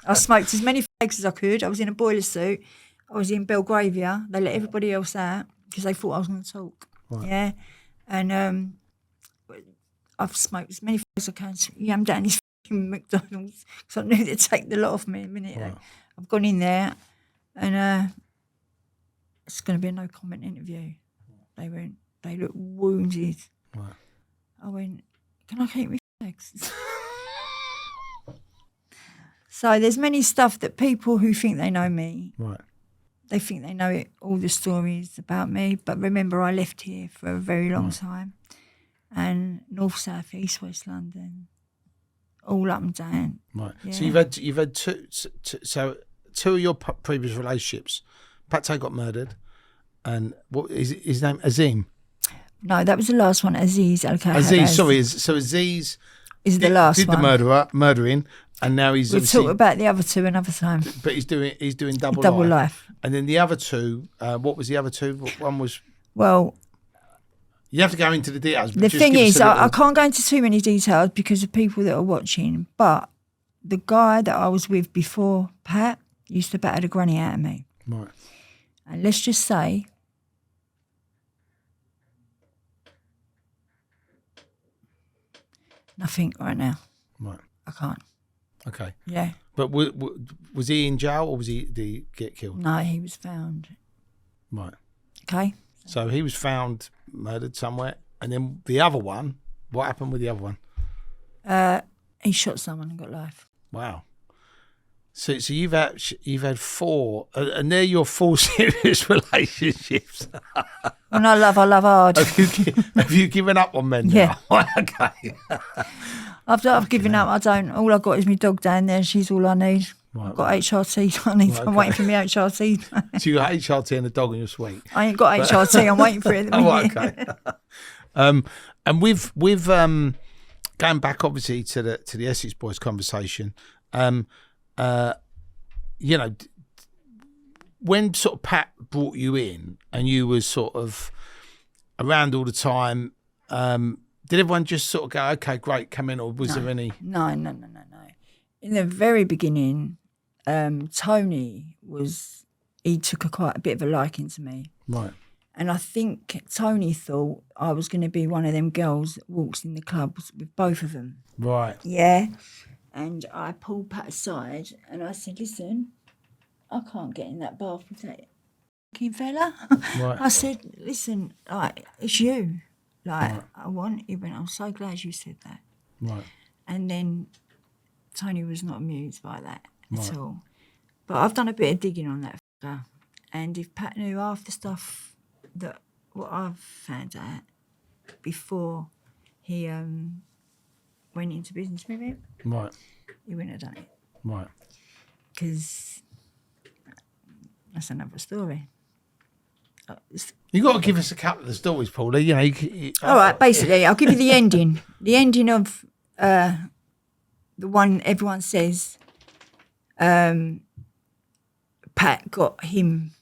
I smoked as many fags as I could. I was in a boiler suit. I was in Belgravia. They let everybody else out because they thought I was going to talk. Right. Yeah. And I've smoked as many fags as I can. So I'm down this McDonald's because I knew they'd take the lot off me in a minute. Right. I've gone in there and it's going to be a no comment interview. They look wounded. Right. I went, "Can I keep my fags?" So there's many stuff that people who think they know me, right, they think they know all the stories about me. But remember, I left here for a very long time, and north, south, east, west London, all up and down. Right. Yeah. So you've had two of your previous relationships. Pat Tate got murdered, and what is his name? Azim. No, that was the last one. Aziz Al Kaharan. Aziz, sorry. So Aziz is the last one. Did the murdering, and now he's. We'll talk about the other two another time. But he's doing double life. And then the other two, what was the other two? One was. Well, you have to go into the details. The thing is, I can't go into too many details because of people that are watching. But the guy that I was with before Pat used to batter the granny out of me. Right. And let's just say. Nothing right now. Right. I can't. Okay. Yeah. But was he in jail or did he get killed? No, he was found. Right. Okay. So he was found murdered somewhere, and then the other one. What happened with the other one? He shot someone and got life. Wow. So you've had 4, and they're your 4 serious relationships. When I love hard. Have you given up on men? Yeah. Now? Okay. I've given up. I don't. All I've got is my dog down there. She's all I need. Right, I've got HRT. I'm waiting for my HRT. So you got HRT and a dog and you're sweet. I ain't got HRT. I'm waiting for it at the minute. Okay. And with going back obviously to the Essex Boys conversation, when sort of Pat brought you in and you were sort of around all the time, did everyone just sort of go, "Okay, great, come in," or was there any? No. In the very beginning, Tony he took quite a bit of a liking to me. Right. And I think Tony thought I was going to be one of them girls that walks in the clubs with both of them. Right. Yeah. And I pulled Pat aside and I said, listen, I can't get in that bath with that fucking fella. Right. I said, listen, it's you. Right. He went, I'm so glad you said that. Right. And then Tony was not amused by that Right. at all. But I've done a bit of digging on that fucker. And if Pat knew half the stuff what I've found out before he went into business with him, Right. he wouldn't have done it. Right. Because that's another story. You got to give us a couple of the stories, Paula. You know. All right, basically, I'll give you the ending. The ending of the one everyone says Pat got him.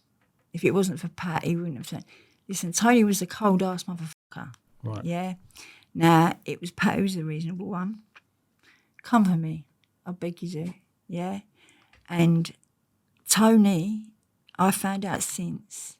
If it wasn't for Pat, he wouldn't have said. Listen, Tony was a cold-ass motherfucker. Right. Yeah? Now, it was Pat who was the reasonable one. Come for me. I beg you to. Yeah? And Tony, I found out since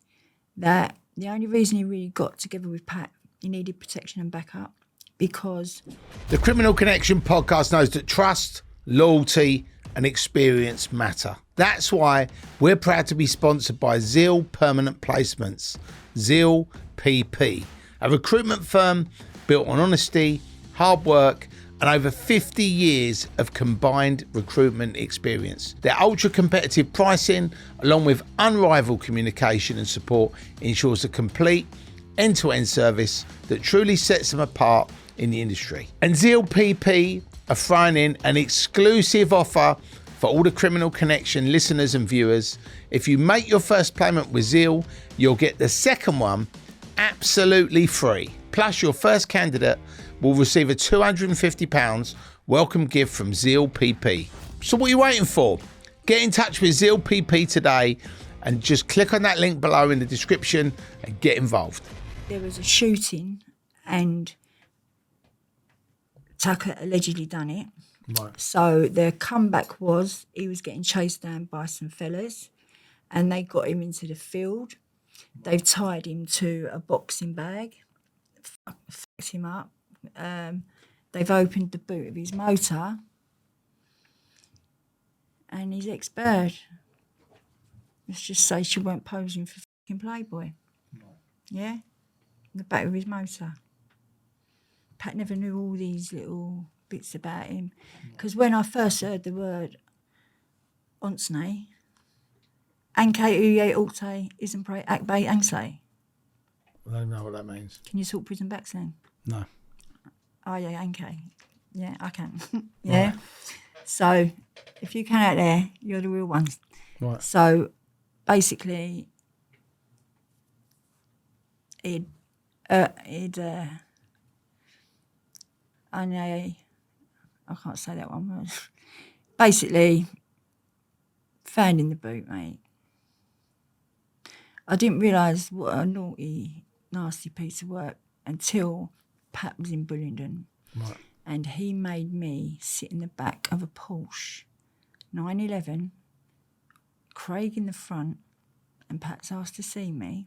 that the only reason he really got together with Pat, he needed protection and backup because... The Criminal Connection podcast knows that trust, loyalty and experience matter. That's why we're proud to be sponsored by Zeal Permanent Placements, Zeal PP, a recruitment firm built on honesty, hard work and over 50 years of combined recruitment experience. Their ultra competitive pricing, along with unrivaled communication and support, ensures a complete end-to-end service that truly sets them apart in the industry. And Zeal PP are throwing in an exclusive offer for all the Criminal Connection listeners and viewers. If you make your first payment with Zeal, you'll get the second one absolutely free. Plus, your first candidate will receive a £250 welcome gift from Zeal PP. So what are you waiting for? Get in touch with Zeal PP today and just click on that link below in the description and get involved. There was a shooting and Tucker allegedly done it. Right. So the comeback was he was getting chased down by some fellas and they got him into the field. They've tied him to a boxing bag, fucked him up. They've opened the boot of his motor and he's ex-bird. Let's just say she weren't posing for fucking Playboy. Yeah? In the back of his motor. Pat never knew all these little bits about him. Because when I first heard the word onsne, anke uye ulte isn't pray akbe angse. I don't know what that means. Can you talk prison back then? No. Oh yeah, anke. Yeah, I can. Yeah. Right. So if you can out there, you're the real ones. Right. So basically, I can't say that one word. Basically, found in the boot, mate. I didn't realise what a naughty, nasty piece of work until Pat was in Bullingdon. Right. And he made me sit in the back of a Porsche 911, Craig in the front, and Pat's asked to see me.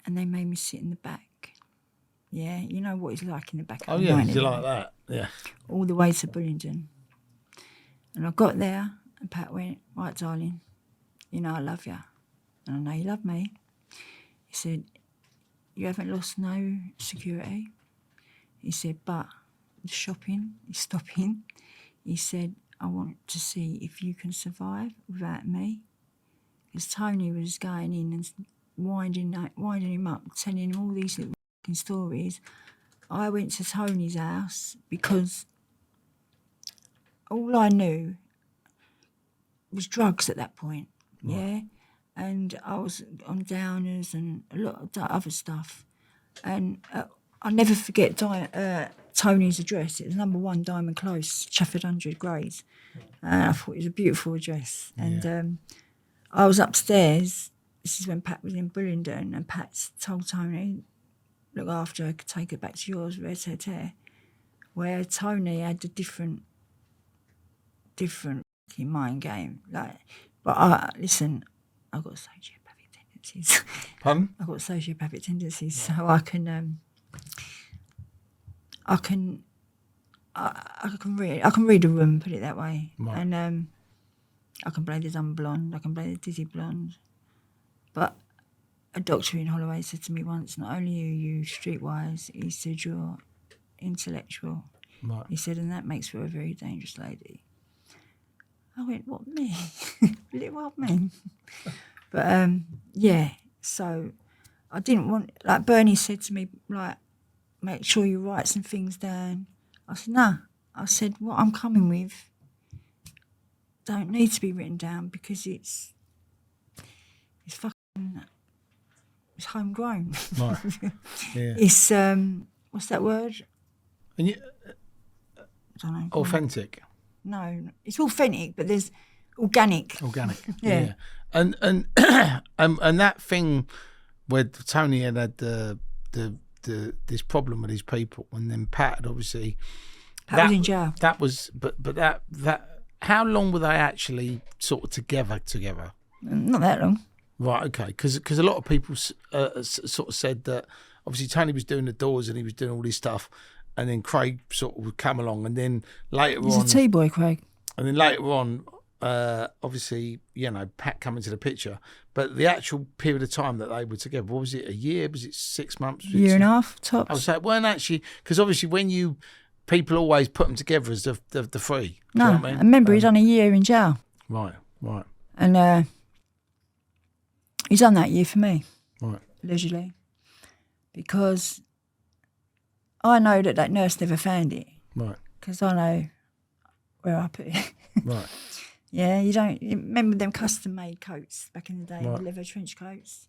And they made me sit in the back. Yeah, you know what it's like in the back of Oh a yeah, 911. you like that? Yeah. All the way to Bullingdon. And I got there and Pat went, right, darling, you know I love you. And I know you love me. He said, you haven't lost no security. He said, but the shopping is stopping. He said, I want to see if you can survive without me. Because Tony was going in and winding him up, telling him all these little stories. I went to Tony's house because all I knew was drugs at that point, yeah? And I was on downers and a lot of other stuff. And I'll never forget Tony's address. It was number 1 Diamond Close, Chafford 100 Grays. And I thought it was a beautiful address. And I was upstairs. This is when Pat was in Bullingdon, and Pat told Tony, look after her, I could take her back to yours, where Tony had a different different fucking mind game. Like, but listen, I've got sociopathic tendencies. Pardon? I've got sociopathic tendencies, so I can read a room, put it that way, Right. and I can play the dumb blonde, I can play the dizzy blonde. But a doctor in Holloway said to me once, not only are you streetwise, he said you're intellectual. Right. He said, and that makes for a very dangerous lady. I went, what, me? Little old me. But yeah, so I didn't want, like Bernie said to me, like, make sure you write some things down. I said, no. I said, what I'm coming with don't need to be written down because it's fucking, it's homegrown. Right. Yeah. It's, what's that word? And you, I don't know. authentic. No, it's authentic, but there's organic. Organic. Yeah. And and that thing where Tony had the this problem with his people, and then Pat had obviously Pat was in jail. That was, but that how long were they actually sort of together? Not that long. Right. Okay. Because a lot of people sort of said that obviously Tony was doing the doors and he was doing all this stuff, and then Craig sort of would come along, and then later He's on, a T-boy, Craig. and then later on, obviously, Pat come into the picture. But the actual period of time that they were together, what was it? A year? Was it 6 months? Year and a half, tops. I was like, weren't actually, because obviously when people always put them together as the three. Do No, you know what I mean? I remember he'd done a year in jail. Right. And he's done that year for me, Right. allegedly. Because I know that nurse never found it. Right. Because I know where I put it. Right. Yeah, you remember them custom-made coats back in the day, Right. the leather trench coats?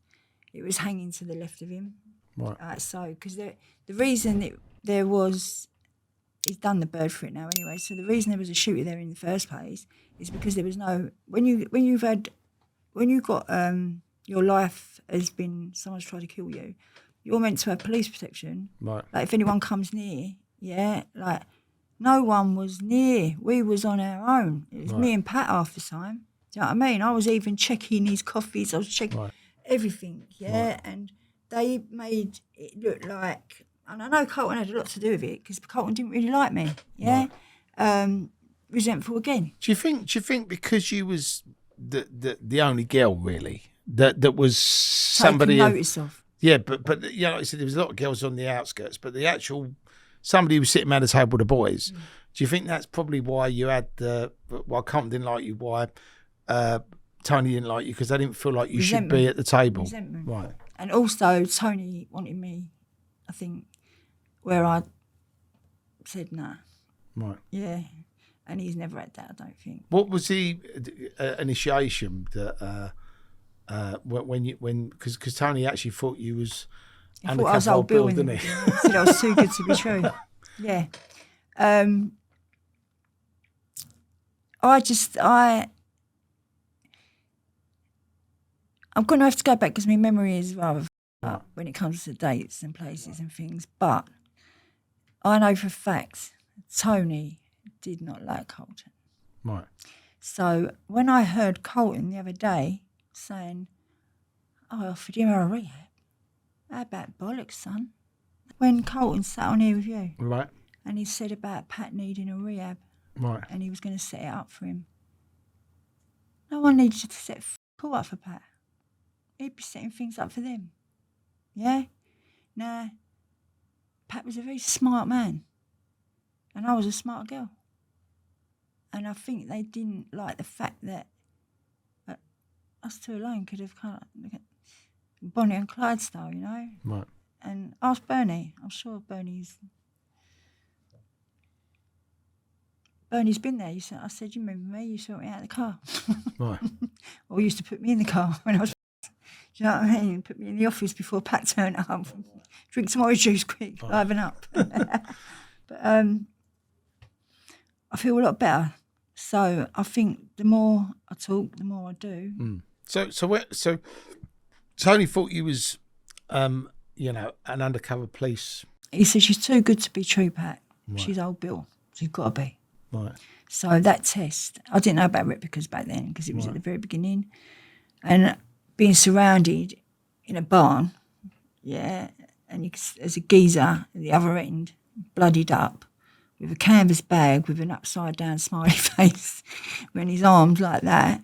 It was hanging to the left of him. Right. So, because the reason there was, he's done the bird for it now anyway, so the reason there was a shooter there in the first place is because there was no, when you've got, your life has been, someone's tried to kill you, you're meant to have police protection. Right. Like if anyone comes near, yeah, like no one was near. We was on our own. It was me and Pat half the time. Do you know what I mean? I was even checking his coffees. I was checking everything, yeah. Right. And they made it look like, and I know Carlton had a lot to do with it because Carlton didn't really like me, yeah. Right. Resentful again. Do you think because you was the only girl really that was somebody taken notice of? Yeah, but like I said, there was a lot of girls on the outskirts, but the actual somebody who was sitting around the table with the boys. Do you think that's probably why you had why Carlton didn't like you, why Tony didn't like you, because they didn't feel like you should be at the table? Resentment. Right. And also Tony wanted me, I think, where I said nah. Right. Yeah. And he's never had that, I don't think. What was the initiation that because Tony actually thought you was undercover I was old Bill, didn't he? He said I was too good to be true. Yeah. I'm going to have to go back because my memory is rather up when it comes to dates and places and things. But I know for a fact Tony did not like Carlton. Right. So when I heard Carlton the other day saying, I offered him a rehab. How about bollocks, son? When Carlton sat on here with you. Right. And he said about Pat needing a rehab. Right. And he was going to set it up for him. No one needs to set all up for Pat. He'd be setting things up for them. Yeah? Now, Pat was a very smart man. And I was a smart girl. And I think they didn't like the fact that us two alone could have kind of Bonnie and Clyde style, you know? Right. And ask Bernie. I'm sure Bernie's been there. I said, you remember me? You saw me out of the car. Right. Or used to put me in the car when I was, do you know what I mean? Put me in the office before Pat turned up. Drink some orange juice quick, liven up. But I feel a lot better. So I think the more I talk, the more I do. Mm. So Tony thought you was, an undercover police. He said, she's too good to be true, Pat. Right. She's old Bill. She's got to be. Right. So that test, I didn't know about replicas back then because it was at the very beginning. And being surrounded in a barn, and there's a geezer at the other end, bloodied up, with a canvas bag with an upside-down smiley face, with his arms like that,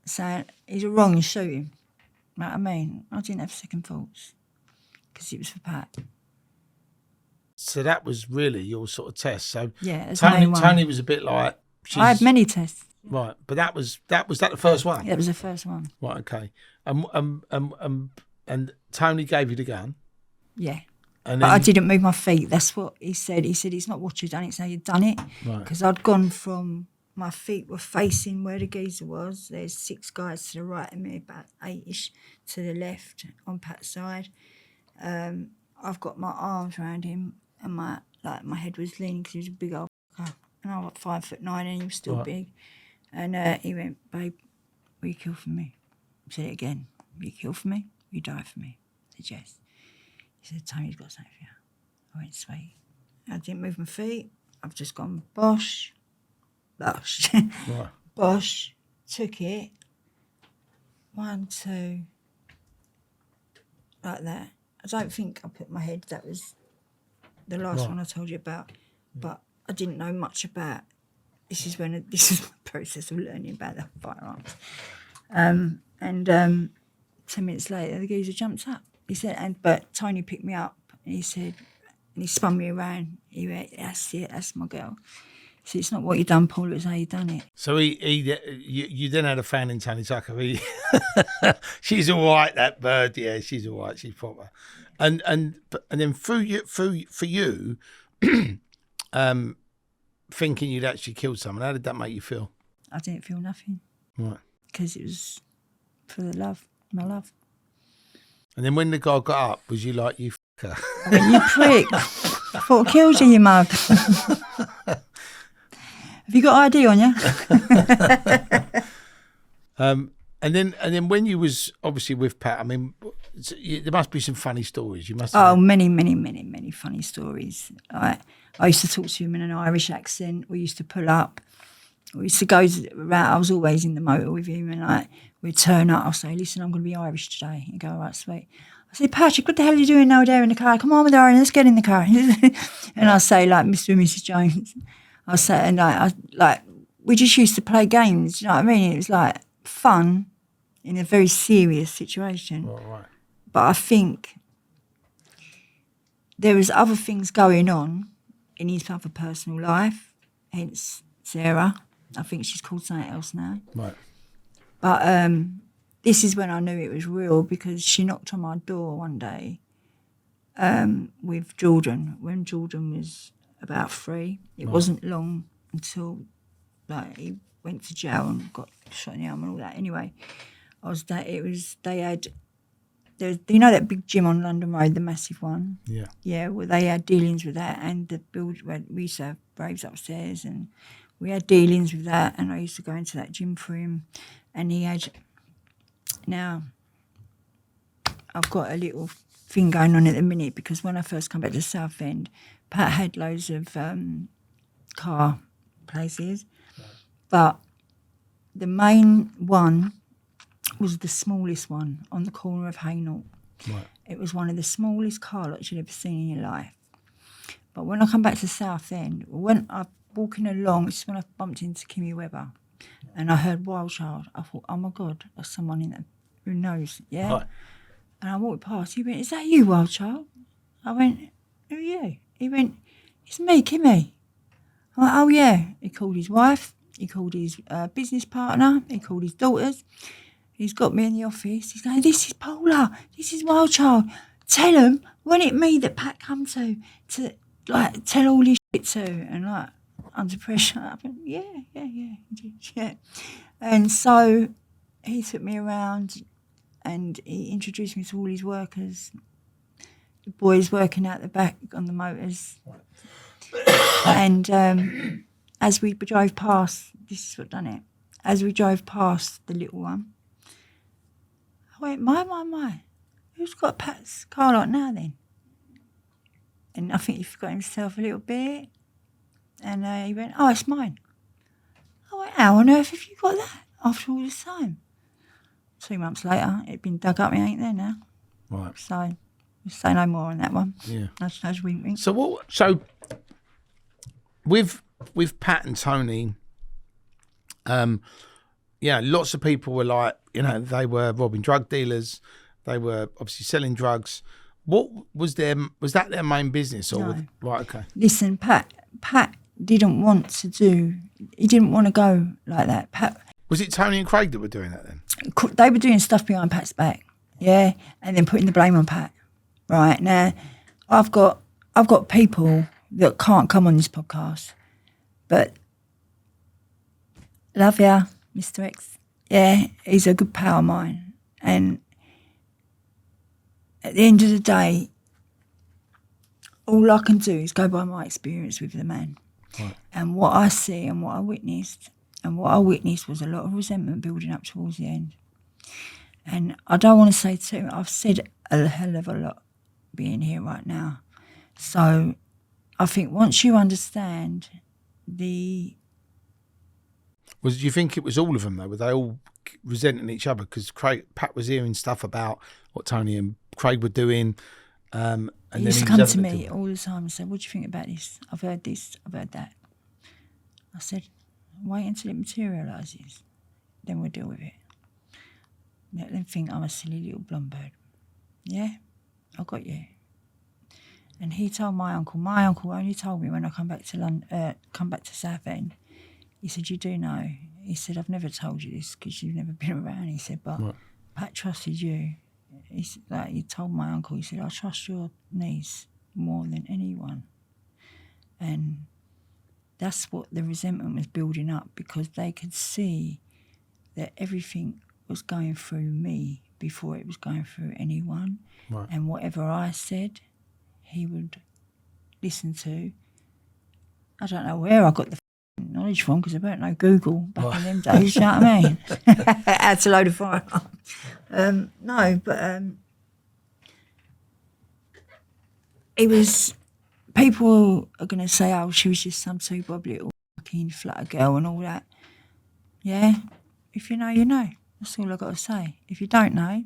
saying, he's wrong and shoot him. You know what I mean? I didn't have second thoughts because it was for Pat. So that was really your sort of test. So Yeah, that's the main one. Tony was a bit like... I had many tests. Right, but that was that the first one? That was the first one. Right, okay. And Tony gave you the gun? Yeah. And but I didn't move my feet. That's what he said. He said, it's not what you've done, it's how you've done it. Because I'd gone from... My feet were facing where the geezer was. There's 6 guys to the right of me, about 8-ish to the left on Pat's side. I've got my arms around him and my head was leaning because he was a big old fucker. And I was 5'9" and he was still big. And he went, babe, will you kill for me? I said it again. Will you kill for me? Will you die for me? I said, yes. He said, Tony's got something for you. I went, sweet. I didn't move my feet. I've just gone, bosh. Bosh, took it, 1, 2, like that. I don't think I put my head, that was the last one I told you about, but I didn't know much about, this is my process of learning about the firearms. 10 minutes later, the geezer jumped up. He said, but Tony picked me up, and he said, and he spun me around, he went, that's it, that's my girl. So it's not what you done, Paul, it's how you done it. So you then had a fan in Tony Tucker. She's all right, that bird. Yeah, she's all right. She's proper. And then for you, thinking you'd actually killed someone, how did that make you feel? I didn't feel nothing. Right. Because it was for the love, my love. And then when the guy got up, was you like, you fucker? I went, you prick. I thought I killed you, you mug. Have you got ID on you? And then when you was obviously with Pat, I mean, there must be some funny stories. You must. Many funny stories. I used to talk to him in an Irish accent. We used to pull up. We used to go around. I was always in the motor with him, and we'd turn up. I'll say, "Listen, I'm going to be Irish today." He'd go, "All right, sweet." I say, "Patrick, what the hell are you doing now there in the car? Come on, darling, let's get in the car." And I say, like, Mr. and Mrs. Jones. I said, and we just used to play games. You know what I mean? It was like fun in a very serious situation. Right. But I think there was other things going on in his other personal life. Hence Sarah. I think she's called something else now. Right. But this is when I knew it was real, because she knocked on my door one day with Jordan, when Jordan was about 3. It wasn't long until he went to jail and got shot in the arm and all that. Anyway, they had, you know that big gym on London Road, the massive one? Yeah. Yeah, well, they had dealings with that, and the build where we used to have Braves upstairs, and we had dealings with that, and I used to go into that gym for him, and he had, now, I've got a little thing going on at the minute, because when I first come back to Southend, Pat had loads of car places, but the main one was the smallest one on the corner of Hainault. Right. It was one of the smallest car lots you'd ever seen in your life. But when I come back to Southend, when I'm walking along, this is when I bumped into Kimmy Webber, and I heard Wild Child. I thought, oh my God, there's someone in there who knows, yeah? Right. And I walked past, he went, is that you, Wild Child? I went, who are you? He went, it's me, Kimmy. I went, oh yeah. He called his wife, he called his business partner, he called his daughters. He's got me in the office. He's going, this is Paula, this is Wild Child. Tell them, wasn't it me that Pat come to like tell all his shit to? And like, under pressure, I went, yeah. And so he took me around and he introduced me to all his workers, the boys working out the back on the motors. And as we drove past, this is what done it, as we drove past the little one, I went, my, who's got Pat's car lot now then? And I think he forgot himself a little bit. And he went, oh, it's mine. thought, how on earth have you got that after all this time? 2 months later, it'd been dug up, it ain't there now. Right. So, we'll say no more on that one. Yeah. Nudge, wink, wink. So with Pat and Tony, lots of people were like, they were robbing drug dealers. They were obviously selling drugs. What was that their main business? Or No. Right, okay. Listen, Pat didn't want to he didn't want to go like that. Pat, Was it Tony and Craig that were doing that then? they were doing stuff behind Pat's back, yeah, and then putting the blame on Pat. Right, now, I've got people that can't come on this podcast, but love ya, Mr. X. Yeah, he's a good pal of mine. And at the end of the day, all I can do is go by my experience with the man. Right. And what I see and what I witnessed. And what I witnessed was a lot of resentment building up towards the end. And I don't want to say too much. I've said a hell of a lot being here right now. So I think once you understand Do you think it was all of them though? Were they all resenting each other? Because Pat was hearing stuff about what Tony and Craig were doing. And he then used to was come having to me do- all the time and say, what do you think about this? I've heard this, I've heard that. I said, wait until it materialises, then we'll deal with it. Let them think I'm a silly little blonde bird. Yeah, I got you. And he told my uncle only told me when I come back to Southend, he said, you do know. He said, I've never told you this because you've never been around. He said, but Right. Pat trusted you. He told my uncle, he said, I trust your niece more than anyone. And that's what the resentment was building up, because they could see that everything was going through me before it was going through anyone. Right. And whatever I said, he would listen to. I don't know where I got the knowledge from, because I weren't no Google back in them days, you know what I mean? How to load a firearm. No, but it was, people are going to say, oh, she was just some two-bob little fucking flutter girl and all that. Yeah, if you know, you know. That's all I've got to say. If you don't know,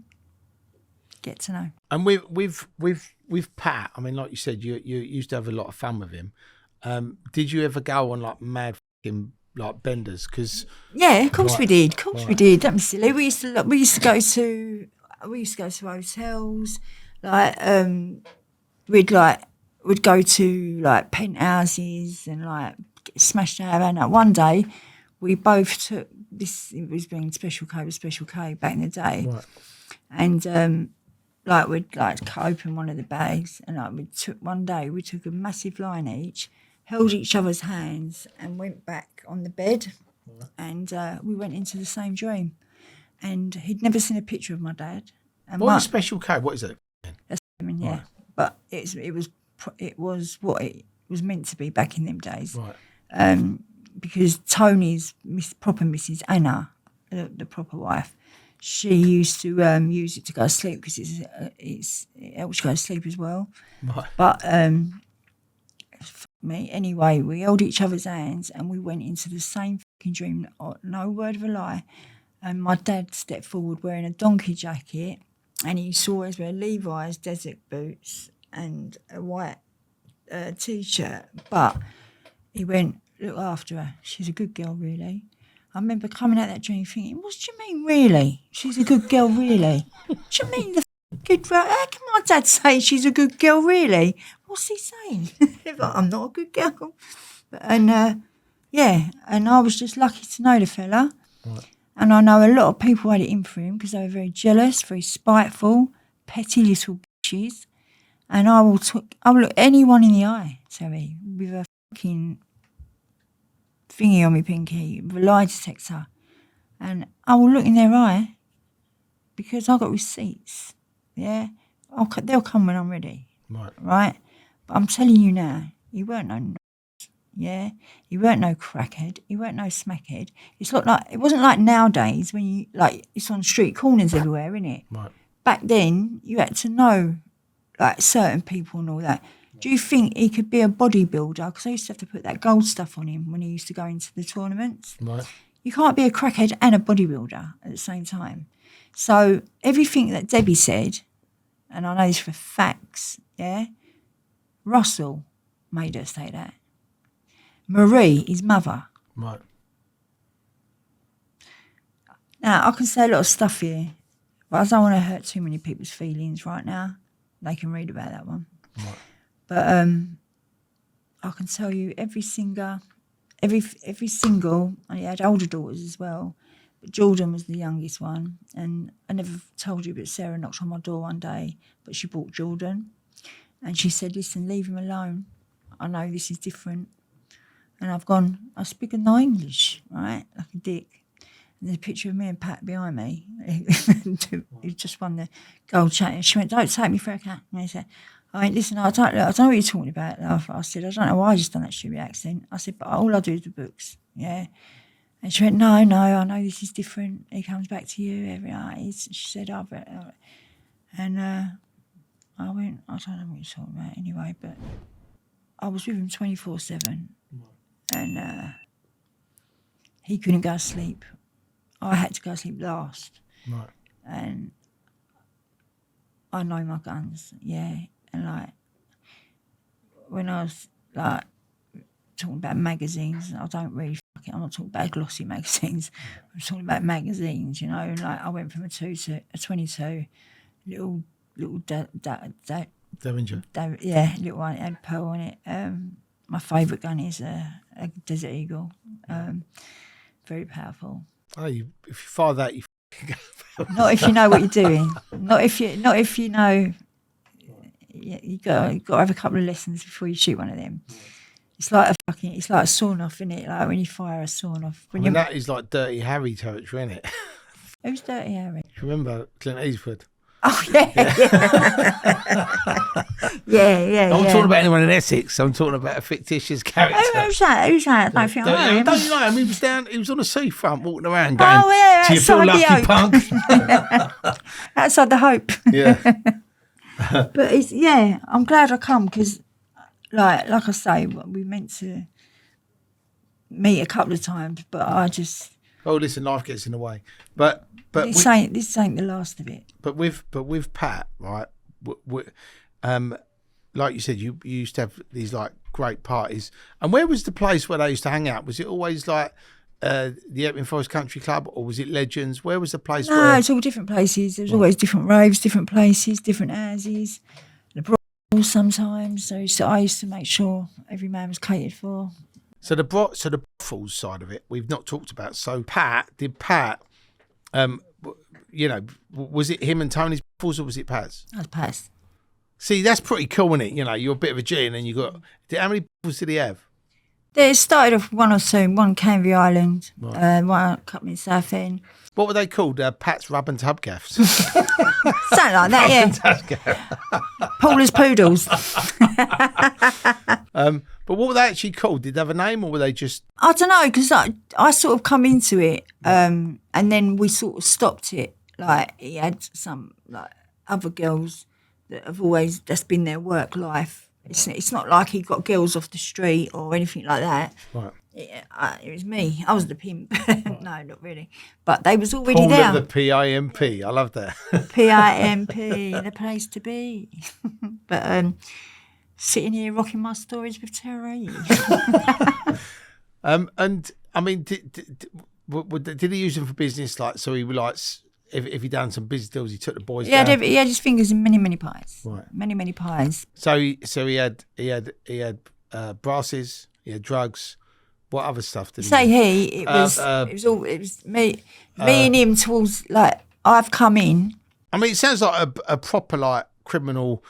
get to know. And with Pat, I mean, like you said, you used to have a lot of fun with him. Did you ever go on like mad fucking like benders? Because Yeah, of course Right. we did. Of course we did. That was silly. We used to go to hotels. Like we'd go to like penthouses and like get smashed out. And like, one day, we both took this. It was being Special K with Special K back in the day, Right. and like we'd like cut open one of the bags, and like we took a massive line each, held each other's hands, and went back on the bed, and we went into the same dream. And he'd never seen a picture of my dad. And What is Special K? What is it? yeah, Right. but it was what it was meant to be back in them days. Right. Because Tony's proper Mrs. Anna, the proper wife, she used to use it to go to sleep because it helps you go to sleep as well. Right. But me anyway, we held each other's hands and we went into the same fucking dream. No word of a lie. And my dad stepped forward wearing a donkey jacket, and he saw us wear Levi's desert boots and a white t-shirt. But he went, look after her. She's a good girl, really. I remember coming out that dream thinking, what do you mean, really? She's a good girl, really? What do you mean, good girl? How can my dad say she's a good girl, really? What's he saying? I'm not a good girl. And I was just lucky to know the fella. Right. And I know a lot of people had it in for him because they were very jealous, very spiteful, petty little bitches. And I will look anyone in the eye, Terry, with a fucking thingy on my pinky, with a lie detector. And I will look in their eye because I've got receipts. Yeah? They'll come when I'm ready. Right. Right? But I'm telling you now, he weren't no yeah, he weren't no crackhead. He weren't no smackhead. It wasn't like nowadays when you it's on street corners everywhere, innit? Right. Back then, you had to know like certain people and all that. Do you think he could be a bodybuilder? Because I used to have to put that gold stuff on him when he used to go into the tournaments. Right. You can't be a crackhead and a bodybuilder at the same time. So everything that Debbie said, and I know this for facts, yeah, Russell made her say that. Marie, his mother. Right. Now, I can say a lot of stuff here, but I don't want to hurt too many people's feelings right now. They can read about that one. Right. But I can tell you every single, and he had older daughters as well, but Jordan was the youngest one. And I never told you, but Sarah knocked on my door one day, but she brought Jordan. And she said, listen, leave him alone. I know this is different. And I've gone, I speak no English, right, like a dick. And there's a picture of me and Pat behind me. He just won the gold chain. She went, don't take me for a cat. And I said, I went, listen, I don't know what you're talking about, love. I said, I don't know why I just done that stupid accent. I said, but all I do is the books, yeah. And she went, no, I know this is different. He comes back to you every night. She said, oh, but... And I went, I don't know what you're talking about anyway, but I was with him 24/7. And he couldn't go to sleep. I had to go to sleep last. Right. And I know my guns, yeah. And like, when I was like talking about magazines, I don't really I'm not talking about glossy magazines. I'm talking about magazines, you know. And like, I went from a 2 to a 22, little Derringer. Yeah, little one. It had pearl on it. My favourite gun is a Desert Eagle. Very powerful. Oh, if you fire that, you Not if you know what you're doing. Not if you know. You got to have a couple of lessons before you shoot one of them. It's like a sawn off, isn't it? Like when you fire a sawn off. That is like Dirty Harry territory, isn't it? Who's Dirty Harry? Do you remember Clint Eastwood? Oh yeah, yeah. I'm talking about anyone in Essex. I'm talking about a fictitious character. Who's that? I don't think I know him. Don't you know him? He was on the seafront walking around going, oh, yeah, "Do you feel lucky, punk?" Outside the Hope. Yeah. But I'm glad I come because, like I say, we meant to meet a couple of times, but I just. Oh, listen, life gets in the way. But this ain't the last of it. But with Pat, right? Like you said, you used to have these like great parties. And where was the place where they used to hang out? Was it always like the Epping Forest Country Club, or was it Legends? Where was the place? No, it's all different places. There's always different raves, different places, different houses. The brothels sometimes. So I used to make sure every man was catered for. So the brothels side of it, we've not talked about. So Pat, was it him and Tony's brothels, or was it Pat's? That was Pat's. See, that's pretty cool, isn't it? You know, you're a bit of a G, and then you got. How many brothels did he have? It started off one or two. One Canvey Island, one a couple in Southend. What were they called? Pat's Rub and Tub Gaffs. Something like that, yeah. Paula's Poodles. But what were they actually called? Did they have a name, or were they just... I don't know, because I sort of come into it and then we sort of stopped it. Like, he had some like other girls that have always... That's been their work life. It's not like he got girls off the street or anything like that. Right. It was me. I was the pimp. No, not really. But they was already Paula there. The PIMP. I love that. PIMP, the place to be. But sitting here rocking my stories with Terry. And I mean, did he use them for business? Like, so he would like, if he done some business deals, he took the boys. Yeah, down? he had his fingers in many pies. Right. Many pies. So he had brasses. He had drugs. What other stuff did he? Say do? it was me and him towards like I've come in. I mean, it sounds like a proper like criminal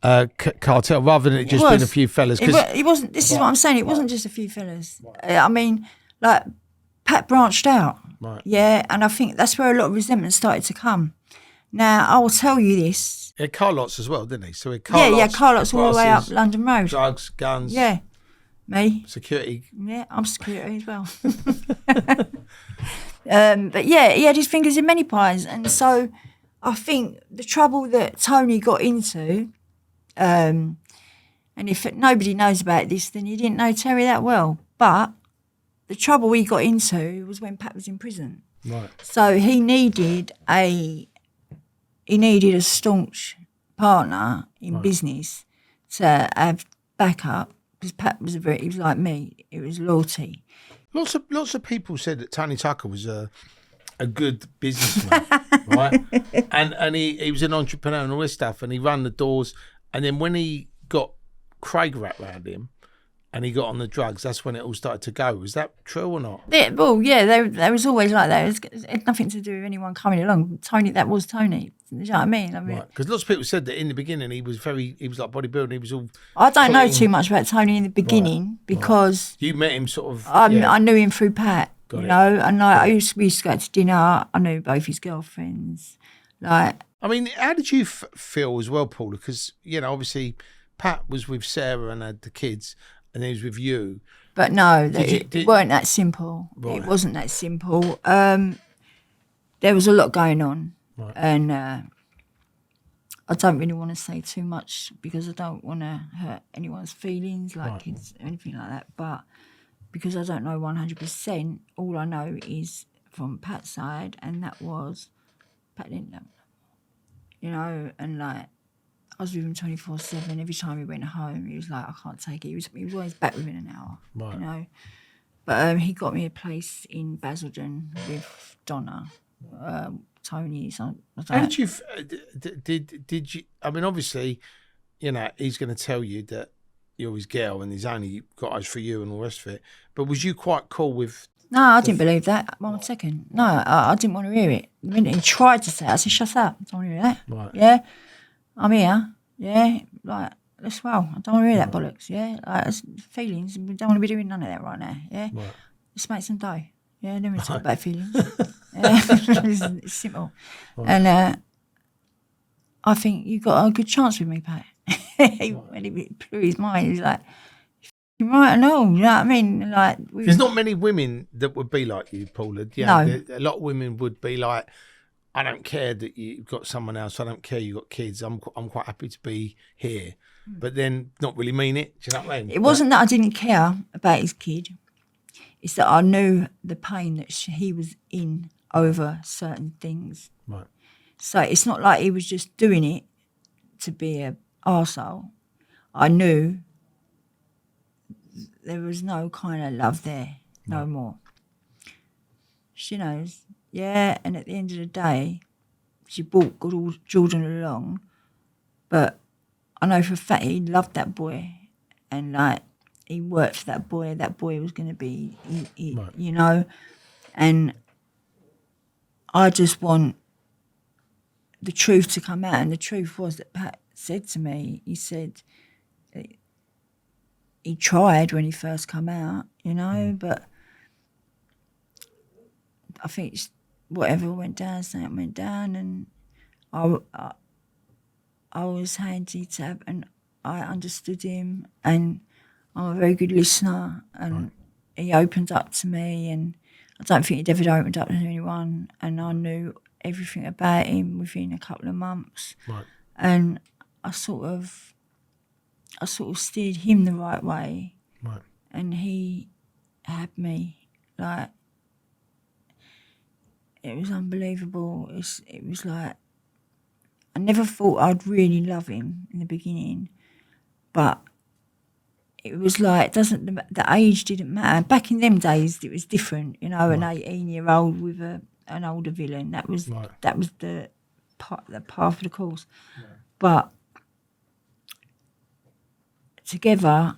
cartel rather than it just being a few fellas. It wasn't. This is what I'm saying. It wasn't just a few fellas. Right. I mean, like Pat branched out. Right. Yeah, and I think that's where a lot of resentment started to come. Now I will tell you this. He had car lots as well, didn't he? So he had car lots all the way up London Road. Drugs, guns. Yeah. Me. Security. Yeah, I'm security as well. But yeah, he had his fingers in many pies. And so I think the trouble that Tony got into, And if nobody knows about this, then you didn't know Terry that well. But the trouble we got into was when Pat was in prison. Right. So he needed a staunch partner in business to have backup, because Pat was he was like me. It was loyalty. Lots of people said that Tony Tucker was a good businessman, right? And he was an entrepreneur and all this stuff, and he ran the doors. And then when he got Craig wrapped around him, and he got on the drugs, that's when it all started to go. Was that true or not? There was always like that. It had nothing to do with anyone coming along. That was Tony. You know what I mean? Right. Because lots of people said that in the beginning he was like bodybuilding. He was all. I don't know too much about Tony in the beginning because you met him sort of. I knew him through Pat. Got you it. know, and we used to go to dinner. I knew both his girlfriends. Like, I mean, how did you feel as well, Paula? Because obviously, Pat was with Sarah and had the kids. And he was with you. But no, it weren't that simple. Right. It wasn't that simple. There was a lot going on. Right. And I don't really want to say too much because I don't want to hurt anyone's feelings, like kids or anything like that. But because I don't know 100%, all I know is from Pat's side, and that was Pat didn't love me. And like, I was with him 24/7. Every time he went home, he was like, I can't take it. He was always back within an hour, right. But he got me a place in Basildon with Donna, Tony. So How did you? Did you? I mean, obviously, he's going to tell you that you're his girl and he's only got eyes for you and all the rest of it. But was you quite cool with? No, I didn't believe that. 1 second. No, I didn't want to hear it. The minute he tried to say it, I said, shut up. I don't want to hear that. Right. Yeah. I'm here, yeah, like, let's roll. I don't want to hear that bollocks, yeah? Like, it's feelings, we don't want to be doing none of that right now, yeah? Right. Let's make some dough, yeah? Then we talk about feelings. Yeah? It's simple. Right. And I think you got a good chance with me, Pat. When he blew his mind, he was like, you're right and all, you know what I mean? Like, there's not many women that would be like you, Paula. No. A lot of women would be like, I don't care that you've got someone else. I don't care you've got kids. I'm quite happy to be here. But then not really mean it. Do you know what I mean? It wasn't that I didn't care about his kid. It's that I knew the pain that he was in over certain things. Right. So it's not like he was just doing it to be a arsehole. I knew there was no kind of love there, no more. She knows. Yeah, and at the end of the day, she brought good Jordan along, but I know for a fact he loved that boy, and like he worked for that boy. That boy was going to be, and I just want the truth to come out. And the truth was that Pat said to me, he said he tried when he first come out, but I think whatever went down, something went down, and I was handy to have, and I understood him, and I'm a very good listener, and he opened up to me, and I don't think he'd ever opened up to anyone, and I knew everything about him within a couple of months, and I sort of steered him the right way, and he had me, like, it was unbelievable. It was like, I never thought I'd really love him in the beginning, but it was like, the age didn't matter. Back in them days, it was different, an 18-year-old with an older villain. That was the path of the course. Right. But together,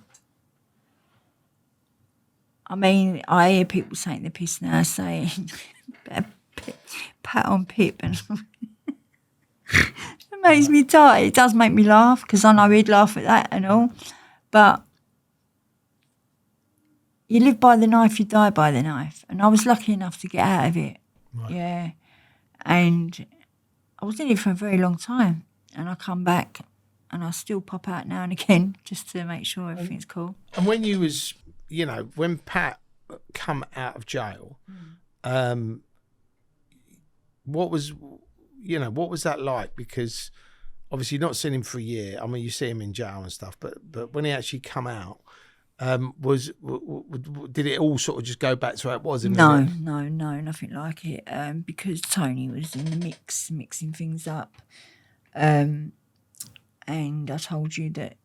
I mean, I hear people saying the piss now, saying Pat on Pip, and it makes me tight. It does make me laugh because I know he'd laugh at that and all, but you live by the knife, you die by the knife, and I was lucky enough to get out of it. Yeah, and I was in it for a very long time, and I come back and I still pop out now and again just to make sure everything's cool. And when you was, when Pat come out of jail, what was that like? Because obviously not seen him for a year. I mean, you see him in jail and stuff, but when he actually come out, did it all sort of just go back to how it was? No, nothing like it. Because Tony was in the mix, mixing things up. And I told you that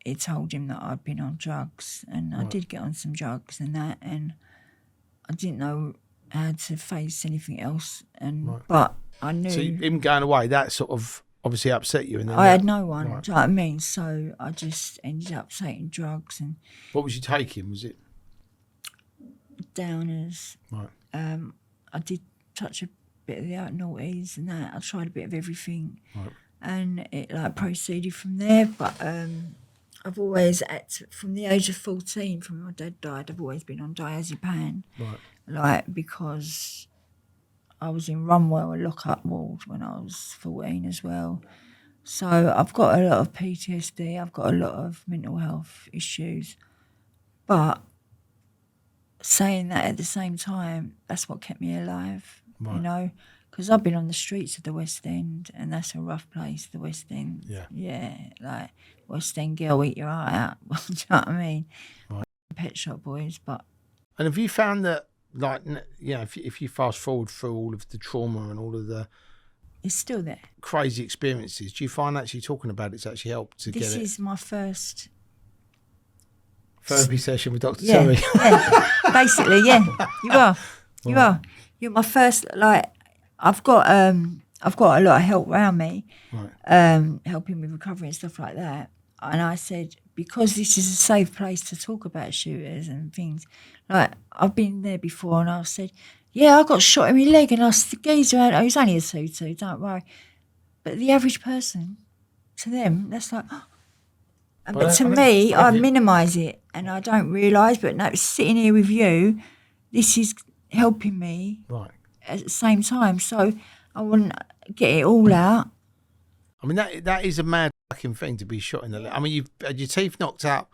he told him that I'd been on drugs, and I did get on some drugs and that, and I didn't know how to face anything else. But I knew. So him going away, that sort of obviously upset you. And then I had no one. Do you know what I mean? So I just ended up taking drugs. And what was you taking? Was it downers? Right. I did touch a bit of the naughties and that. I tried a bit of everything, Right. and it like proceeded from there. But I've always, from the age of 14, from when my dad died, I've always been on diazepam, Right. like because I was in Runwell, a lock-up ward when I was 14 as well. So I've got a lot of PTSD. I've got a lot of mental health issues, but saying that at the same time, that's what kept me alive, Right. you know, because I've been on the streets of the West End, and that's a rough place, the West End. Yeah. Like West End girl, eat your heart out. Do you know what I mean? Right. Pet Shop Boys, but. And have you found that, like, you know, if you fast forward through all of the trauma and all of the It's still there. crazy experiences, do you find actually talking about it's actually helped to get it? This is my first Therapy session with Dr. Yeah, Terry. yeah. Basically, yeah. You are. You are. You're my first, like, I've got a lot of help around me, Right. helping with recovery and stuff like that. And I said, because this is a safe place to talk about shooters and things, like, I've been there before, and I've said, yeah, I got shot in my leg, and I was the geezer out. It was only a 2-2, don't worry. But the average person, to them, that's like, but to me, I minimise it, and I don't realise, but no, sitting here with you, this is helping me Right. at the same time. So I want to get it all out. I mean, that is a mad fucking thing to be shot in the leg. I mean, you've had your teeth knocked out,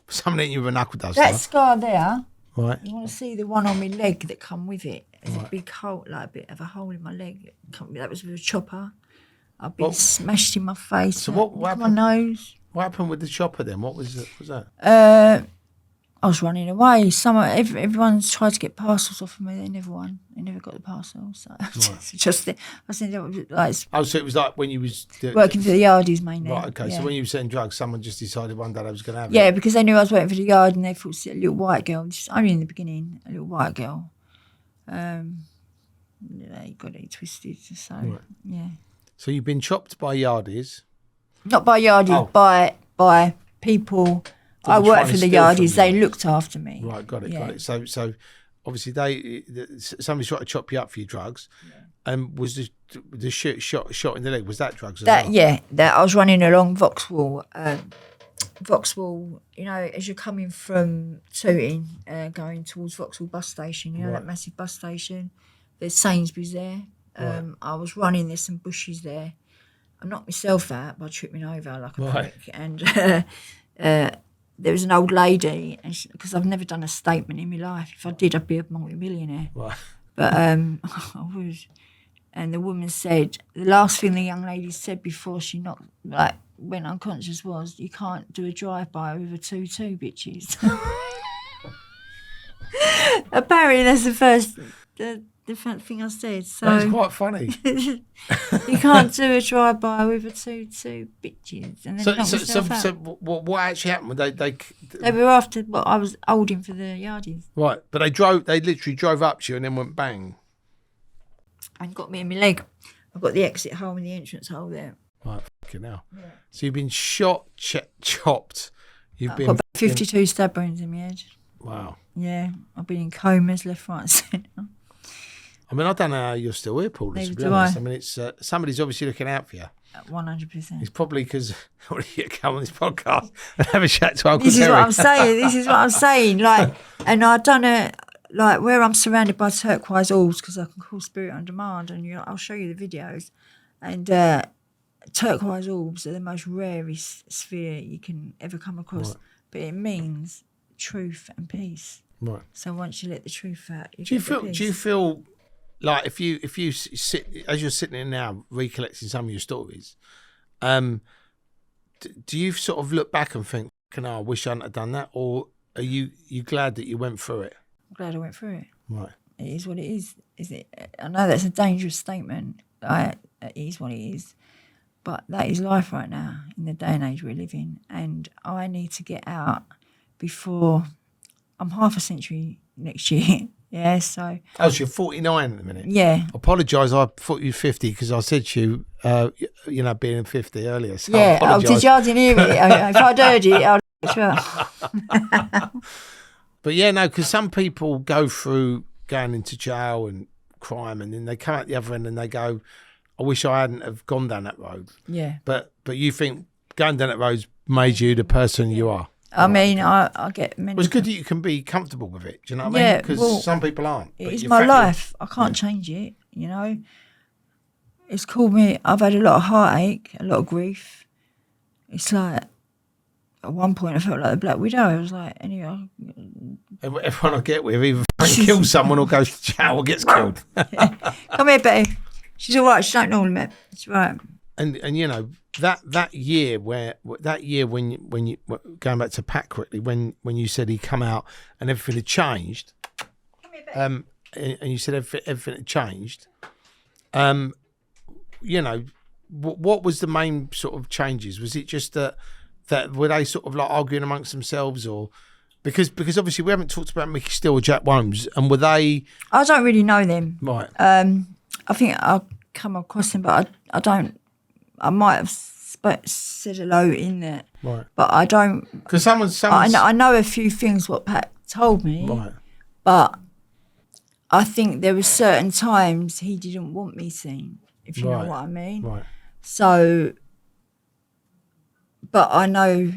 something you with a knuckle duster. That scar there, Right. you want to see the one on my leg that come with it. There's a big hole, like a bit of a hole in my leg. That was with a chopper. I've been smashed in my face. So what happened? My nose. What happened with the chopper then? What was that? I was running away. Everyone's tried to get parcels off of me. They never won. They never got the parcels. So I said, like, Oh, so it was like when you was working for the Yardies mainly. Right. Okay. Yeah. So when you were selling drugs, someone just decided one day they was going to have it. Yeah, because they knew I was working for the Yard, and they thought a little white girl. Just only in the beginning, a little white girl. They got it twisted. So yeah. So you've been chopped by Yardies. Not by Yardies, by people. I worked for the Yardies. They looked after me. Right, got it, Yeah. got it. So obviously somebody's trying to chop you up for your drugs, and was the shot in the leg? Was that drugs? That I was running along Vauxhall. Vauxhall, you know, as you're coming from Tooting, going towards Vauxhall bus station, you know, that massive bus station. There's Sainsbury's there. I was running. There's some bushes there. I knocked myself out by tripping over like a prick, and there was an old lady, and because I've never done a statement in my life. If I did, I'd be a multi-millionaire. Right. But I was. And the woman said, the last thing the young lady said before she went unconscious was, you can't do a drive-by with a 2-2, bitches. Apparently that's the first thing I said. So That's quite funny. you can't do a drive-by with a 2-2, bitches. And then So what actually happened? They were after what I was holding for the Yardies. Right, but they literally drove up to you and then went bang. And got me in my leg. I've got the exit hole and the entrance hole there. Right, fucking hell. Yeah. So you've been shot, chopped. I've got about 52 stab wounds in my head. Wow. Yeah, I've been in comas left, right, and centre. I mean, I don't know how you're still here, Paula, to be honest. I mean, it's somebody's obviously looking out for you. 100%. It's probably because I want you to come on this podcast and have a chat to Uncle This Terry. This is what I'm saying. Like, and I've done it. Like, where I'm surrounded by turquoise orbs, because I can call spirit on demand, and I'll show you the videos. And turquoise orbs are the most rarest sphere you can ever come across. Right. But it means truth and peace. Right. So once you let the truth out, do you feel like if you sit as you're sitting there now recollecting some of your stories, do you sort of look back and think, I wish I hadn't have done that, or are you glad that you went through it? I'm glad I went through it. Right. It is what it is it? I know that's a dangerous statement. It is what it is. But that is life right now in the day and age we live in. And I need to get out before I'm half a century next year. Yeah, so. Oh, so you're 49 at the minute? Yeah. I apologise, I thought you were 50 because I said to you, being 50 earlier. So yeah, did you? I didn't hear it. If I'd heard it, I'd sure. But yeah, no, because some people go through going into jail and crime, and then they come out the other end and they go, I wish I hadn't have gone down that road. Yeah. But you think going down that road's made you the person you are? I mean, I get many... Well, it's good that you can be comfortable with it, do you know what I mean? Because some people aren't. It's my life. I can't change it, It's called me... I've had a lot of heartache, a lot of grief. It's like... At one point, I felt like the Black Widow. I was like, anyway... Everyone I get with either kills someone or goes to jail or gets killed. Come here, Betty. She's all right. She don't know me. It's right. And that year when you going back to Pat quickly, when you said he come out and everything had changed, and you said everything had changed, what was the main sort of changes? Was it just that were they sort of like arguing amongst themselves, or because obviously we haven't talked about Mickey Steele or Jack Wombs, and were they? I don't really know them. Right. I think I'll come across them, but I don't. I might have said hello in there, right? But I don't. Because someone's I know a few things what Pat told me, right? But I think there were certain times he didn't want me seen, if you know what I mean. Right. So, but I know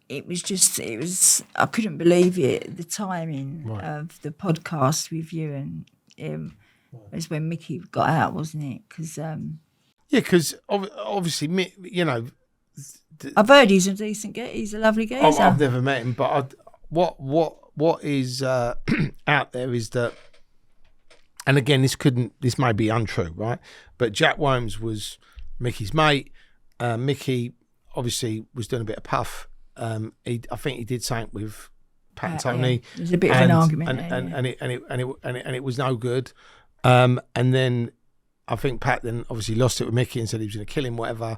it was. I couldn't believe it. The timing of the podcast with you and him. It was when Mickey got out, wasn't it? Because because obviously, I've heard he's a decent guy. He's a lovely guy. I've never met him, but what is out there is that, and again, this may be untrue, right? But Jack Wombs was Mickey's mate. Mickey obviously was doing a bit of puff. I think he did something with Pat and Tony. Yeah. There's a bit of an argument, and it was no good. And then I think Pat then obviously lost it with Mickey and said he was going to kill him, whatever.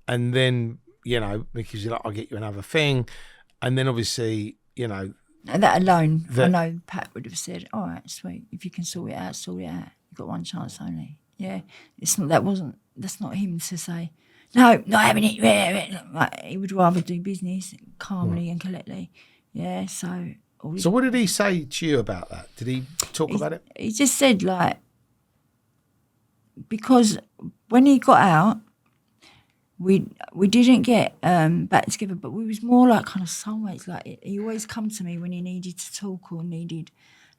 And then, Mickey was like, I'll get you another thing. And then obviously, And that alone, I know Pat would have said, all right, sweet. If you can sort it out, sort it out. You've got one chance only. Yeah. That's not him to say, no, not having it. Like, he would rather do business calmly and collectly. Yeah, so... So what did he say to you about that? Did he talk about it? He just said, like, because when he got out, we didn't get back together, but we was more like kind of soulmates. Like, he always come to me when he needed to talk or needed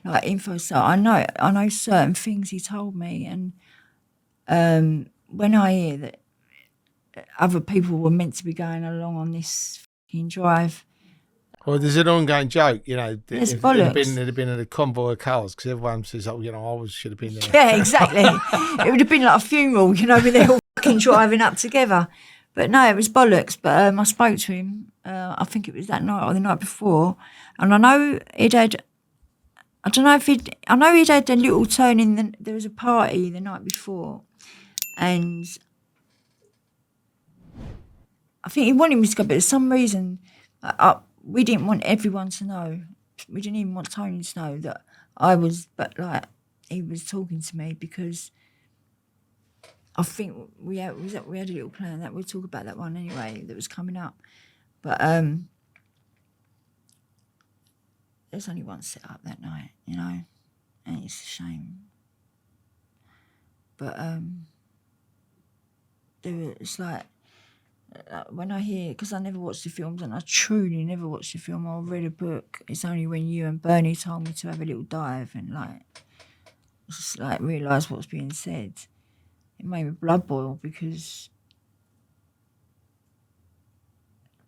like info. So I know certain things he told me, and when I hear that other people were meant to be going along on this fucking drive. Well, there's an ongoing joke, It's if bollocks. there'd have been a convoy of cars, because everyone says, I should have been there. Yeah, exactly. It would have been like a funeral, with they all fucking driving up together. But no, it was bollocks. But I spoke to him, I think it was that night or the night before, and I know he'd had a little turn in, there was a party the night before, and I think he wanted me to go, but for some reason, we didn't want everyone to know. We didn't even want Tony to know that I was, but like he was talking to me, because I think we had a little plan that we'll talk about that one anyway that was coming up. But there's only one set up that night, and it's a shame. But it's like, when I hear, because I never watched the films, and I truly never watched the film or read a book. It's only when you and Bernie told me to have a little dive and just realise what's being said. It made my blood boil, because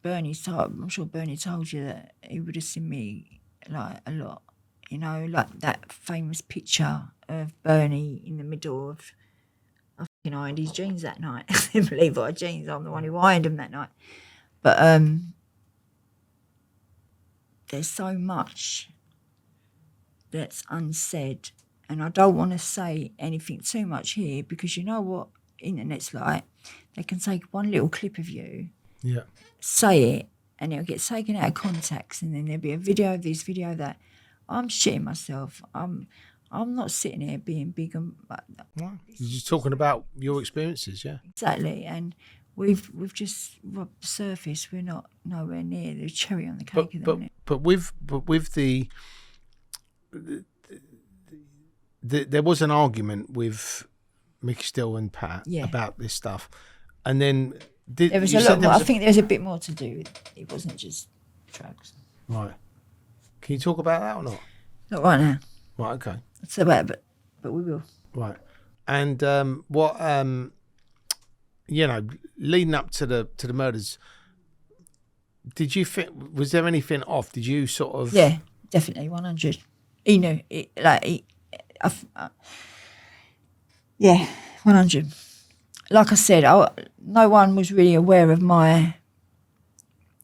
I'm sure Bernie told you that he would have seen me a lot You know, like that famous picture of Bernie in the middle of, I fucking ironed his jeans that night. I didn't believe I had jeans. I'm the one who ironed them that night. But there's so much that's unsaid, and I don't want to say anything too much here, because you know what internet's like. They can take one little clip of you, say it, and it'll get taken out of context, and then there'll be a video of this, video of that. I'm shitting myself. I'm not sitting here being big and. You're just talking about your experiences, yeah. Exactly, and we've just rubbed the surface. We're not nowhere near the cherry on the cake at the minute. But with the there was an argument with Mickey Steele and Pat about this stuff, and then there was a lot. I think there's a bit more to do. It wasn't just drugs. Right. Can you talk about that or not? Not right now. Right. Okay. It's about, but we will. Right. And what you know, leading up to the murders, did you think, was there anything off? Did you sort of? Yeah, definitely 100. He knew it. Yeah, 100. Like I said, no one was really aware of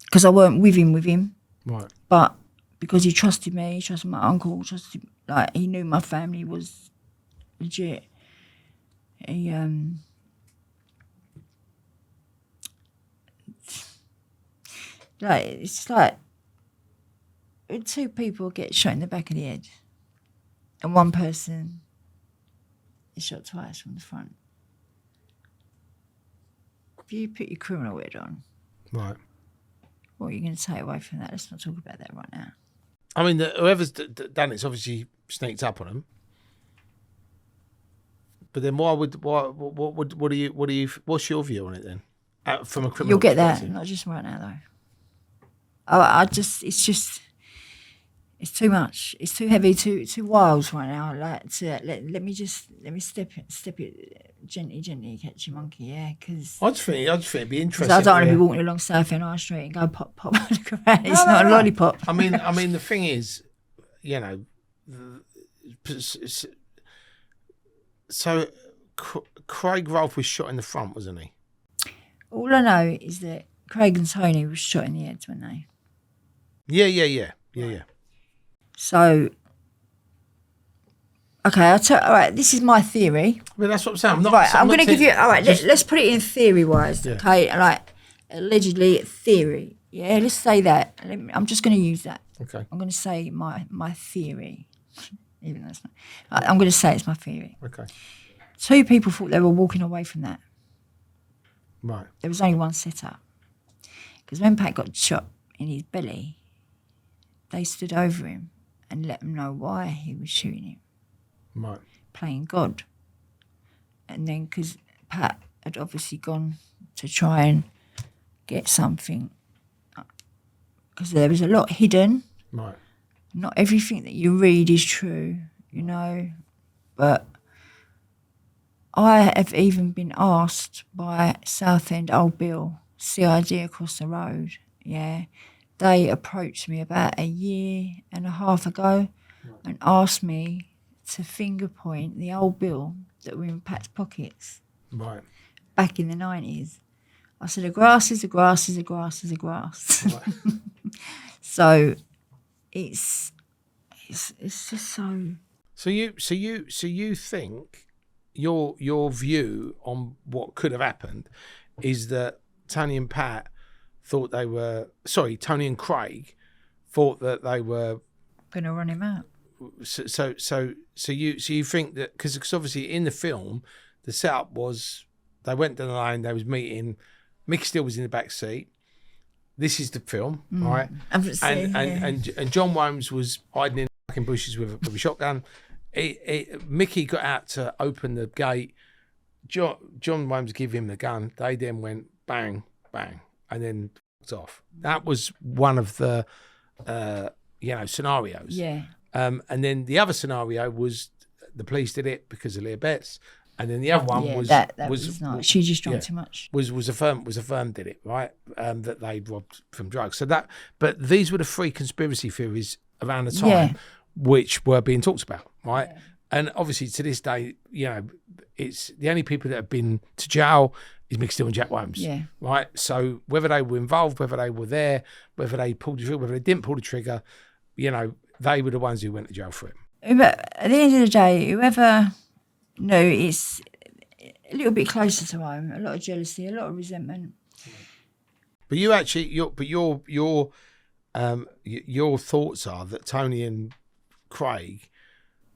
because I weren't with him. Right. But because he trusted me, he trusted my uncle, he knew my family was legit. He it's like when two people get shot in the back of the head, and one person is shot twice from the front. If you put your criminal head on, right, what are you going to take away from that? Let's not talk about that right now. I mean, whoever's done it's obviously sneaked up on them. But then what's your view on it then? From a criminal You'll get that, not just right now though. It's too much. It's too heavy, too wild right now. Let me step it gently, catch your monkey, yeah. Because I just think it'd be interesting. I don't want to be walking along Southend High Street and go pop. Look around. It's not a lollipop. I mean, the thing is, you know, so Craig Rolfe was shot in the front, wasn't he? All I know is that Craig and Tony was shot in the heads, weren't they? Yeah. So, okay, all right, this is my theory. Well, that's what I'm saying. I'm going to give you, all right, let's put it in theory-wise, okay? Like, allegedly theory, yeah? Let's say that. I'm just going to use that. Okay. I'm going to say my theory, even though it's not. I'm going to say it's my theory. Okay. Two people thought they were walking away from that. Right. There was only one setup. Because when Pat got shot in his belly, they stood over him and let him know why he was shooting him. Right. Playing God. And then because Pat had obviously gone to try and get something, because there was a lot hidden. Right. Not everything that you read is true, you know, but I have even been asked by Southend Old Bill, CID across the road, yeah. They approached me about 1.5 years ago and asked me to finger point the old bill that were in Pat's pockets. Right. Back in the 90s. I said, a grass is a grass is a grass is a grass. Right. So it's just so. So you think your view on what could have happened is that Tony and Pat thought they were Tony and Craig thought that they were going to run him out. So you think that because obviously in the film the setup was they went down the lane, they was meeting, Mickey Steele was in the back seat. This is the film, right? And John Williams was hiding in fucking bushes with a shotgun. Mickey got out to open the gate. John Williams gave him the gun. They then went bang, bang, and then fucked off. That was one of the scenarios. Yeah. And then the other scenario was the police did it because of Leah Betts, and then the other one was that was not. She just drank too much. Was a firm did it, right? That they robbed from drugs. So that, but these were the three conspiracy theories around the time. Yeah. which were being talked about, right? Yeah. And obviously to this day, you know, it's the only people that have been to jail is Mick Steele and Jack Williams, right? So whether they were involved, whether they were there, whether they pulled the trigger, whether they didn't pull the trigger, you know, they were the ones who went to jail for it. But at the end of the day, whoever knew, it's a little bit closer to home, a lot of jealousy, a lot of resentment. But your thoughts are that Tony and Craig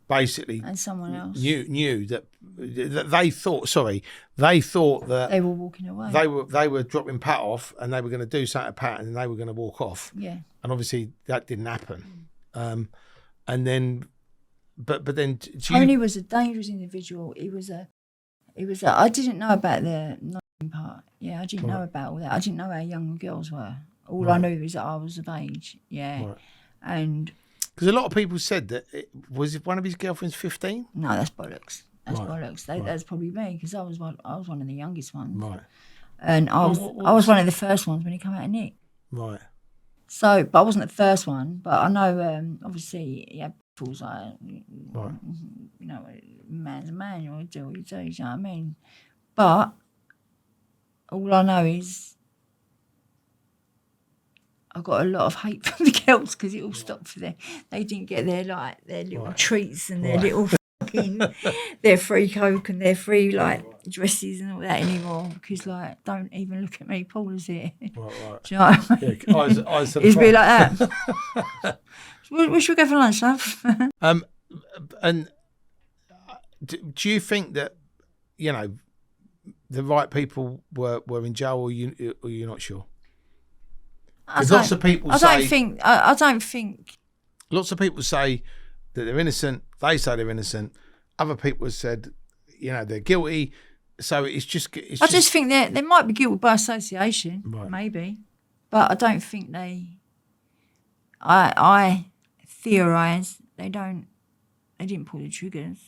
basically and someone else knew that they thought that they were walking away. They were dropping Pat off, and they were going to do something to Pat, and they were going to walk off. Yeah. And obviously that didn't happen. And then, but then Tony was a dangerous individual. He was a. I didn't know about the knowing part. Yeah, I didn't know about all that. I didn't know how young girls were. All I knew was that I was of age. Yeah, and. Because a lot of people said that was one of his girlfriends 15. No, that's bollocks. That's bollocks. That's probably me, because I was one of the youngest ones. Right. And I was one of the first ones when he came out of Nick. Right. So, but I wasn't the first one. But I know, obviously, he had fools like, you know, man's a man. You do what you do. You know what I mean? But all I know is I got a lot of hate from the girls because it all stopped for them. They didn't get their little treats and their little fucking their free coke and their free dresses and all that anymore, because don't even look at me, Paula's here. Right. Do you know what I mean? Yeah, eyes it's a bit like that. we should go for lunch, love. And do you think that, you know, the right people were in jail, or you're not sure? Because lots of people say... I don't think... Lots of people say that they're innocent. They say they're innocent. Other people have said, you know, they're guilty. So I just think they might be guilty by association, maybe. But I don't think they... I theorise they didn't pull the triggers.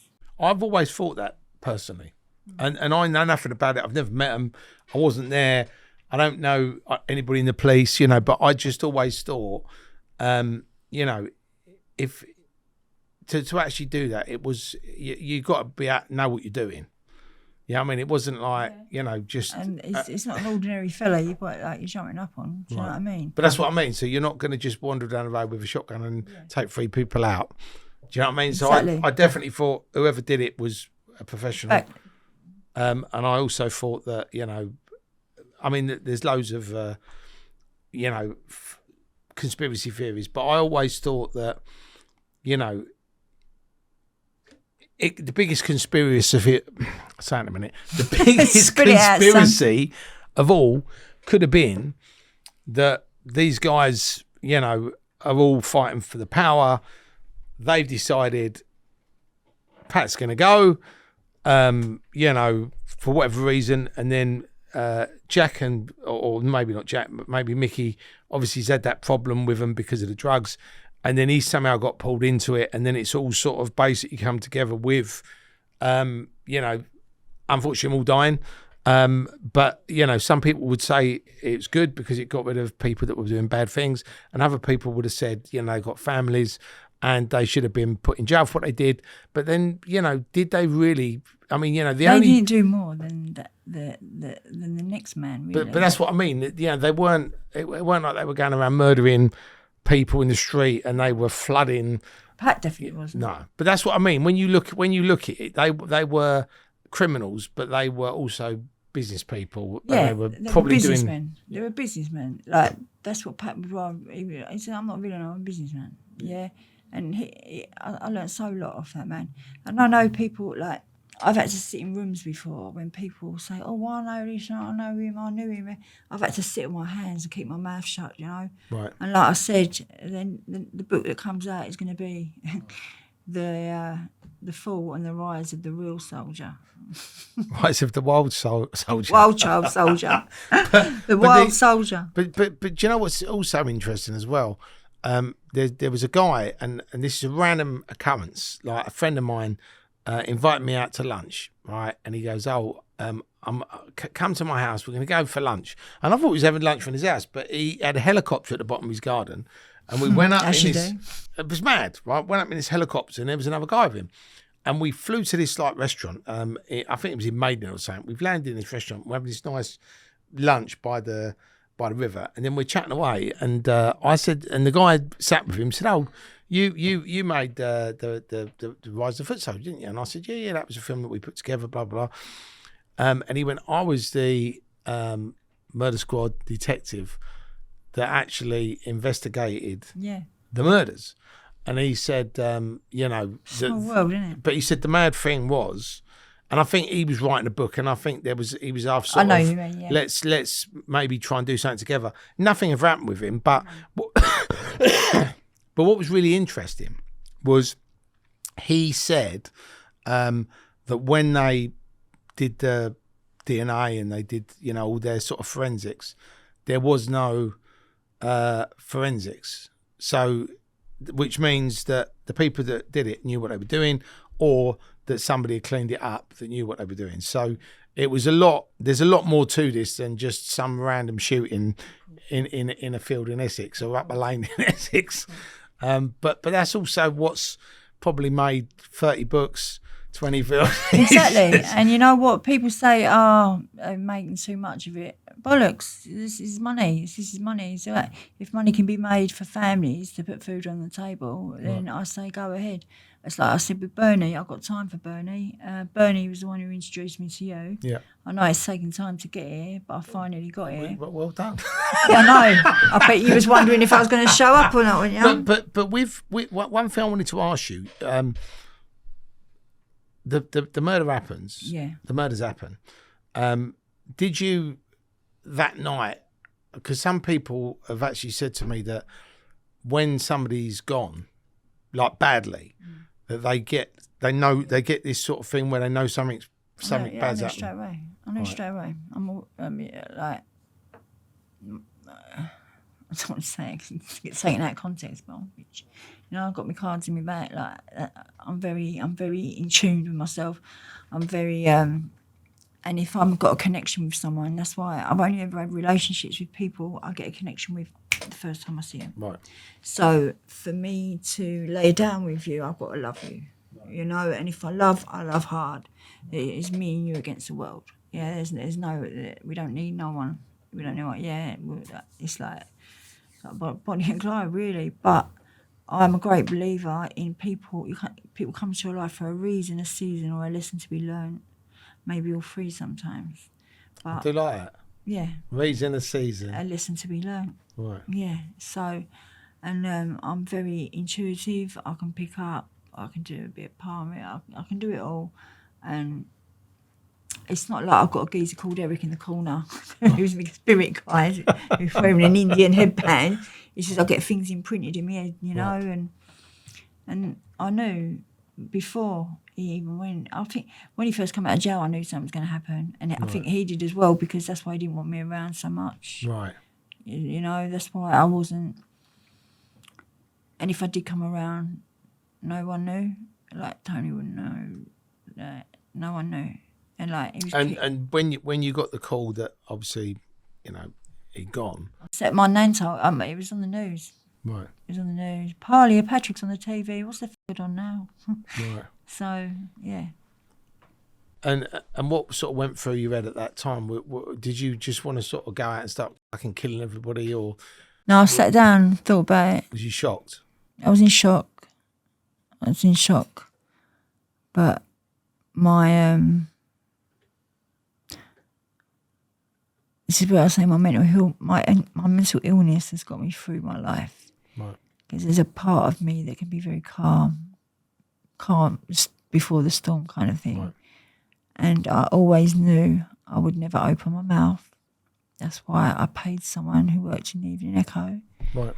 I've always thought that, personally. And I know nothing about it. I've never met them. I wasn't there. I don't know anybody in the police, you know, but I just always thought, you know, if to actually do that, it was you got to know what you're doing. Yeah, I mean, it wasn't like, you know, just. And it's not an ordinary fella you're jumping up on. Do you know what I mean? But that's what I mean. So you're not going to just wander down the road with a shotgun and take 3 people out. Do you know what I mean? Exactly. So I definitely thought whoever did it was a professional. And I also thought that, you know, I mean, there's loads of, you know, conspiracy theories, but I always thought that, you know, the biggest conspiracy of it, I'll say it in a minute, the biggest conspiracy of all could have been that these guys, you know, are all fighting for the power. They've decided Pat's going to go, you know, for whatever reason, and then Jack or maybe not Jack, but maybe Mickey, obviously he's had that problem with him because of the drugs, and then he somehow got pulled into it, and then it's all sort of basically come together with, you know, unfortunately them all dying. But, you know, some people would say it's good because it got rid of people that were doing bad things, and other people would have said, you know, they got families and they should have been put in jail for what they did. But then, you know, did they really? I mean, you know, they didn't do more than the next man, really. But that's what I mean. You know, they weren't. It weren't like they were going around murdering people in the street and they were flooding. Pat definitely wasn't. No, but that's what I mean. When you look at it, they were criminals, but they were also business people. Yeah, and they were probably businessmen. They were businessmen. Like, that's what Pat would rather. He said, "I'm not a villain. I'm a businessman." Yeah. And I learned so lot off that man. And I know people, like, I've had to sit in rooms before when people say, "Oh, well, I know this, I know him, I knew him." I've had to sit on my hands and keep my mouth shut, you know. Right. And like I said, then the book that comes out is going to be the fall and the rise of the real soldier. Rise of the wild soldier. Wild child soldier. The wild soldier. But do you know what's also interesting as well? There was a guy, and this is a random occurrence. Like, a friend of mine invited me out to lunch, right? And he goes, "Oh, come to my house. We're going to go for lunch." And I thought he was having lunch from his house, but he had a helicopter at the bottom of his garden, And we went up As in you this. do. It was mad, right? Went up in this helicopter, and there was another guy with him. And we flew to this like restaurant. I think it was in Maiden or something. We've landed in this restaurant. We're having this nice lunch by the river, and then we're chatting away. And I said, and the guy sat with him said, "Oh, you made the Rise of the Foot Soldier, didn't you?" And I said, "Yeah, that was a film that we put together, blah blah." And he went, "I was the murder squad detective that actually investigated the murders." And he said, Small world, isn't it? but he said the mad thing was, and I think he was writing a book, and I think he was after I know you mean, yeah. let's maybe try and do something together. Nothing ever happened with him, but but what was really interesting was he said that when they did the DNA and they did all their sort of forensics, there was no forensics, so. Which means that the people that did it knew what they were doing, or that somebody had cleaned it up that knew what they were doing. So it was there's a lot more to this than just some random shooting in a field in Essex or up a lane in Essex. But that's also what's probably made 30 books, 20 films. Exactly. And you know what? People say, oh, they're making too much of it. Bollocks. This is money. This is money. So if money can be made for families to put food on the table, then I say go ahead. It's like I said with Bernie. I've got time for Bernie. Bernie was the one who introduced me to you. Yeah. I know it's taken time to get here, but I finally got here. Well done. Yeah, I know. I bet you was wondering if I was going to show up or not, weren't you? But with one thing I wanted to ask you, the murder happens. Yeah. The murders happen. Did you that night? Because some people have actually said to me that when somebody's gone, like badly, that they get this sort of thing where they know something bad's I know happening. straight away. I know straight away. I'm all, like. I don't want to say it 'cause it gets taken out of context, but I've got my cards in my back. Like I'm very in tune with myself. I'm very, and if I've got a connection with someone, that's why I've only ever had relationships with people I get a connection with the first time I see them. Right. So for me to lay down with you, I've got to love you, And if I love hard. It's me and you against the world. Yeah, there's no, we don't need no one. We don't know what. Yeah, it's like Bonnie and Clyde, really. But I'm a great believer in people. People come to your life for a reason, a season, or a lesson to be learned. Maybe all three sometimes. But I do like that. Yeah. Reason, a season. A lesson to be learned. Right. Yeah. So, and I'm very intuitive. I can pick up. I can do a bit of palming. I can do it all, and. It's not like I've got a geezer called Eric in the corner who's my spirit guide who's wearing an Indian headband. It's just I get things imprinted in my head, right. and I knew before he even went. I think when he first came out of jail, I knew something was going to happen, and I think he did as well because that's why he didn't want me around so much. Right. That's why I wasn't. And if I did come around, no one knew. Like Tony wouldn't know. No one knew. And like it was and when you got the call that obviously, he'd gone. Set my name told it was on the news. Right. It was on the news. Paula Patrick's on the TV. What's the on now? Right. So yeah. And what sort of went through your head at that time? Did you just want to sort of go out and start fucking killing everybody, or? No, I sat down and thought about it. Was you shocked? I was in shock. But my this is where I say my mental illness has got me through my life. Right. Because there's a part of me that can be very calm before the storm kind of thing. Right. And I always knew I would never open my mouth. That's why I paid someone who worked in the Evening Echo. Right.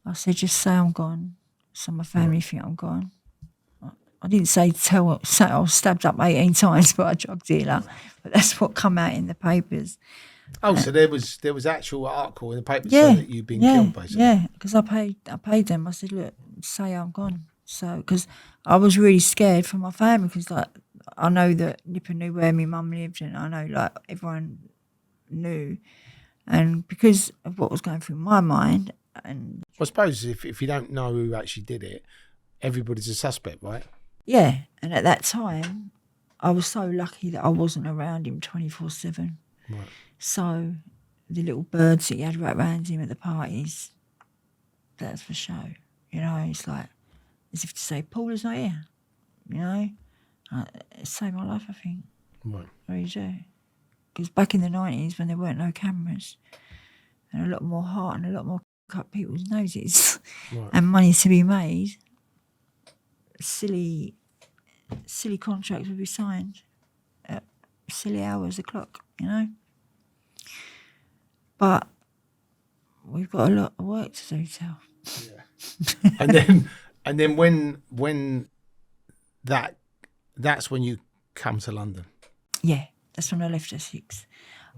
I said, just say I'm gone, so my family think I'm gone. I didn't say I was stabbed up 18 times by a drug dealer, but that's what come out in the papers. Oh, so there was actual article in the paper saying that you'd been killed, basically. Yeah, because I paid them. I said, look, say I'm gone. So, because I was really scared for my family, because like I know that Nipper knew where my mum lived, and I know like everyone knew, and because of what was going through my mind, And I suppose if you don't know who actually did it, everybody's a suspect, right? yeah, and at that time, I was so lucky that I wasn't around him 24/7. Right. So the little birds that he had right around him at the parties, that's for show. You know, it's like as if to say, Paula's not here. You know, it saved my life, I think. Right. I really do. Because back in the 90s, when there weren't no cameras, and a lot more heart and a lot more cut people's noses, Right. and money to be made, silly contracts would be signed at silly hours o'clock, you know. But we've got a lot of work to do, Tel. Yeah. and then when that's when you come to London. Yeah, that's when I left Essex.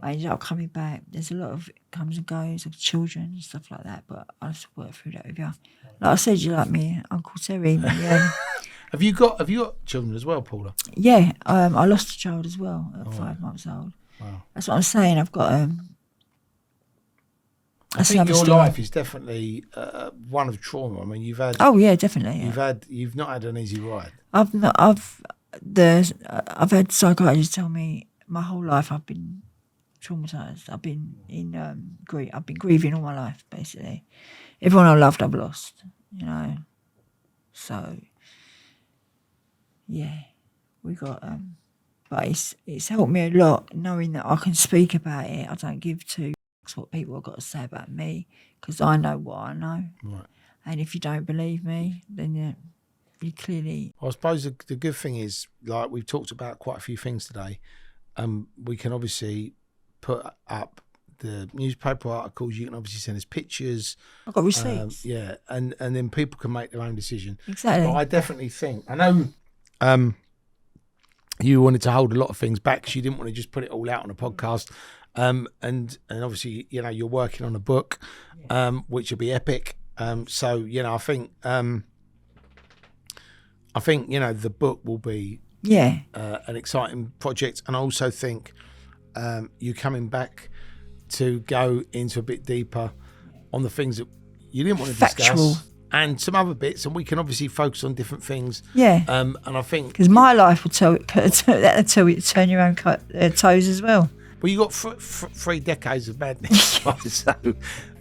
I ended up coming back. There's a lot of comes and goes of children and stuff like that, but I have to work through that with you. Like I said, you like me, Uncle Terry. Yeah. Have you got children as well, Paula? Yeah, I lost a child as well at 5 months old. Wow. That's what I'm saying. I've got I think your life is definitely one of trauma. I mean, you've had. Oh yeah, definitely. Yeah. You've not had an easy ride. I've had psychiatrists tell me my whole life I've been traumatised. I've been in grief. I've been grieving all my life, basically. Everyone I loved, I've lost. You know, so yeah, we got. But it's helped me a lot knowing that I can speak about it. I don't give two what people have got to say about me because I know what I know. Right. And if you don't believe me, then you clearly. I suppose the good thing is, like we've talked about quite a few things today. We can obviously put up the newspaper articles. You can obviously send us pictures. I've got receipts. Yeah, and then people can make their own decision. Exactly. But I definitely think I know. You wanted to hold a lot of things back because you didn't want to just put it all out on a podcast. And obviously, you know, you're working on a book, which will be epic. So, you know, I think, you know, the book will be an exciting project. And I also think you coming back to go into a bit deeper on the things that you didn't want to discuss. And some other bits, and we can obviously focus on different things. Yeah. And I think... Because my life will that'll turn your own toes as well. Well, you got 3 decades of madness, so we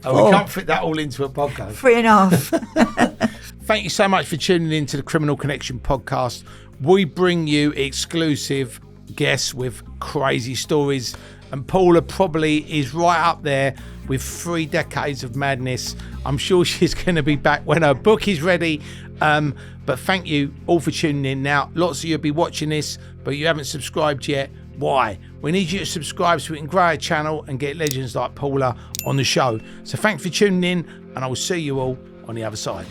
can't fit that all into a podcast. 3.5. Thank you so much for tuning in to the Criminal Connection podcast. We bring you exclusive guests with crazy stories, and Paula probably is right up there with 3 decades of madness. I'm sure she's going to be back when her book is ready. But thank you all for tuning in. Now, lots of you will be watching this, but you haven't subscribed yet. Why? We need you to subscribe so we can grow our channel and get legends like Paula on the show. So thanks for tuning in, and I will see you all on the other side.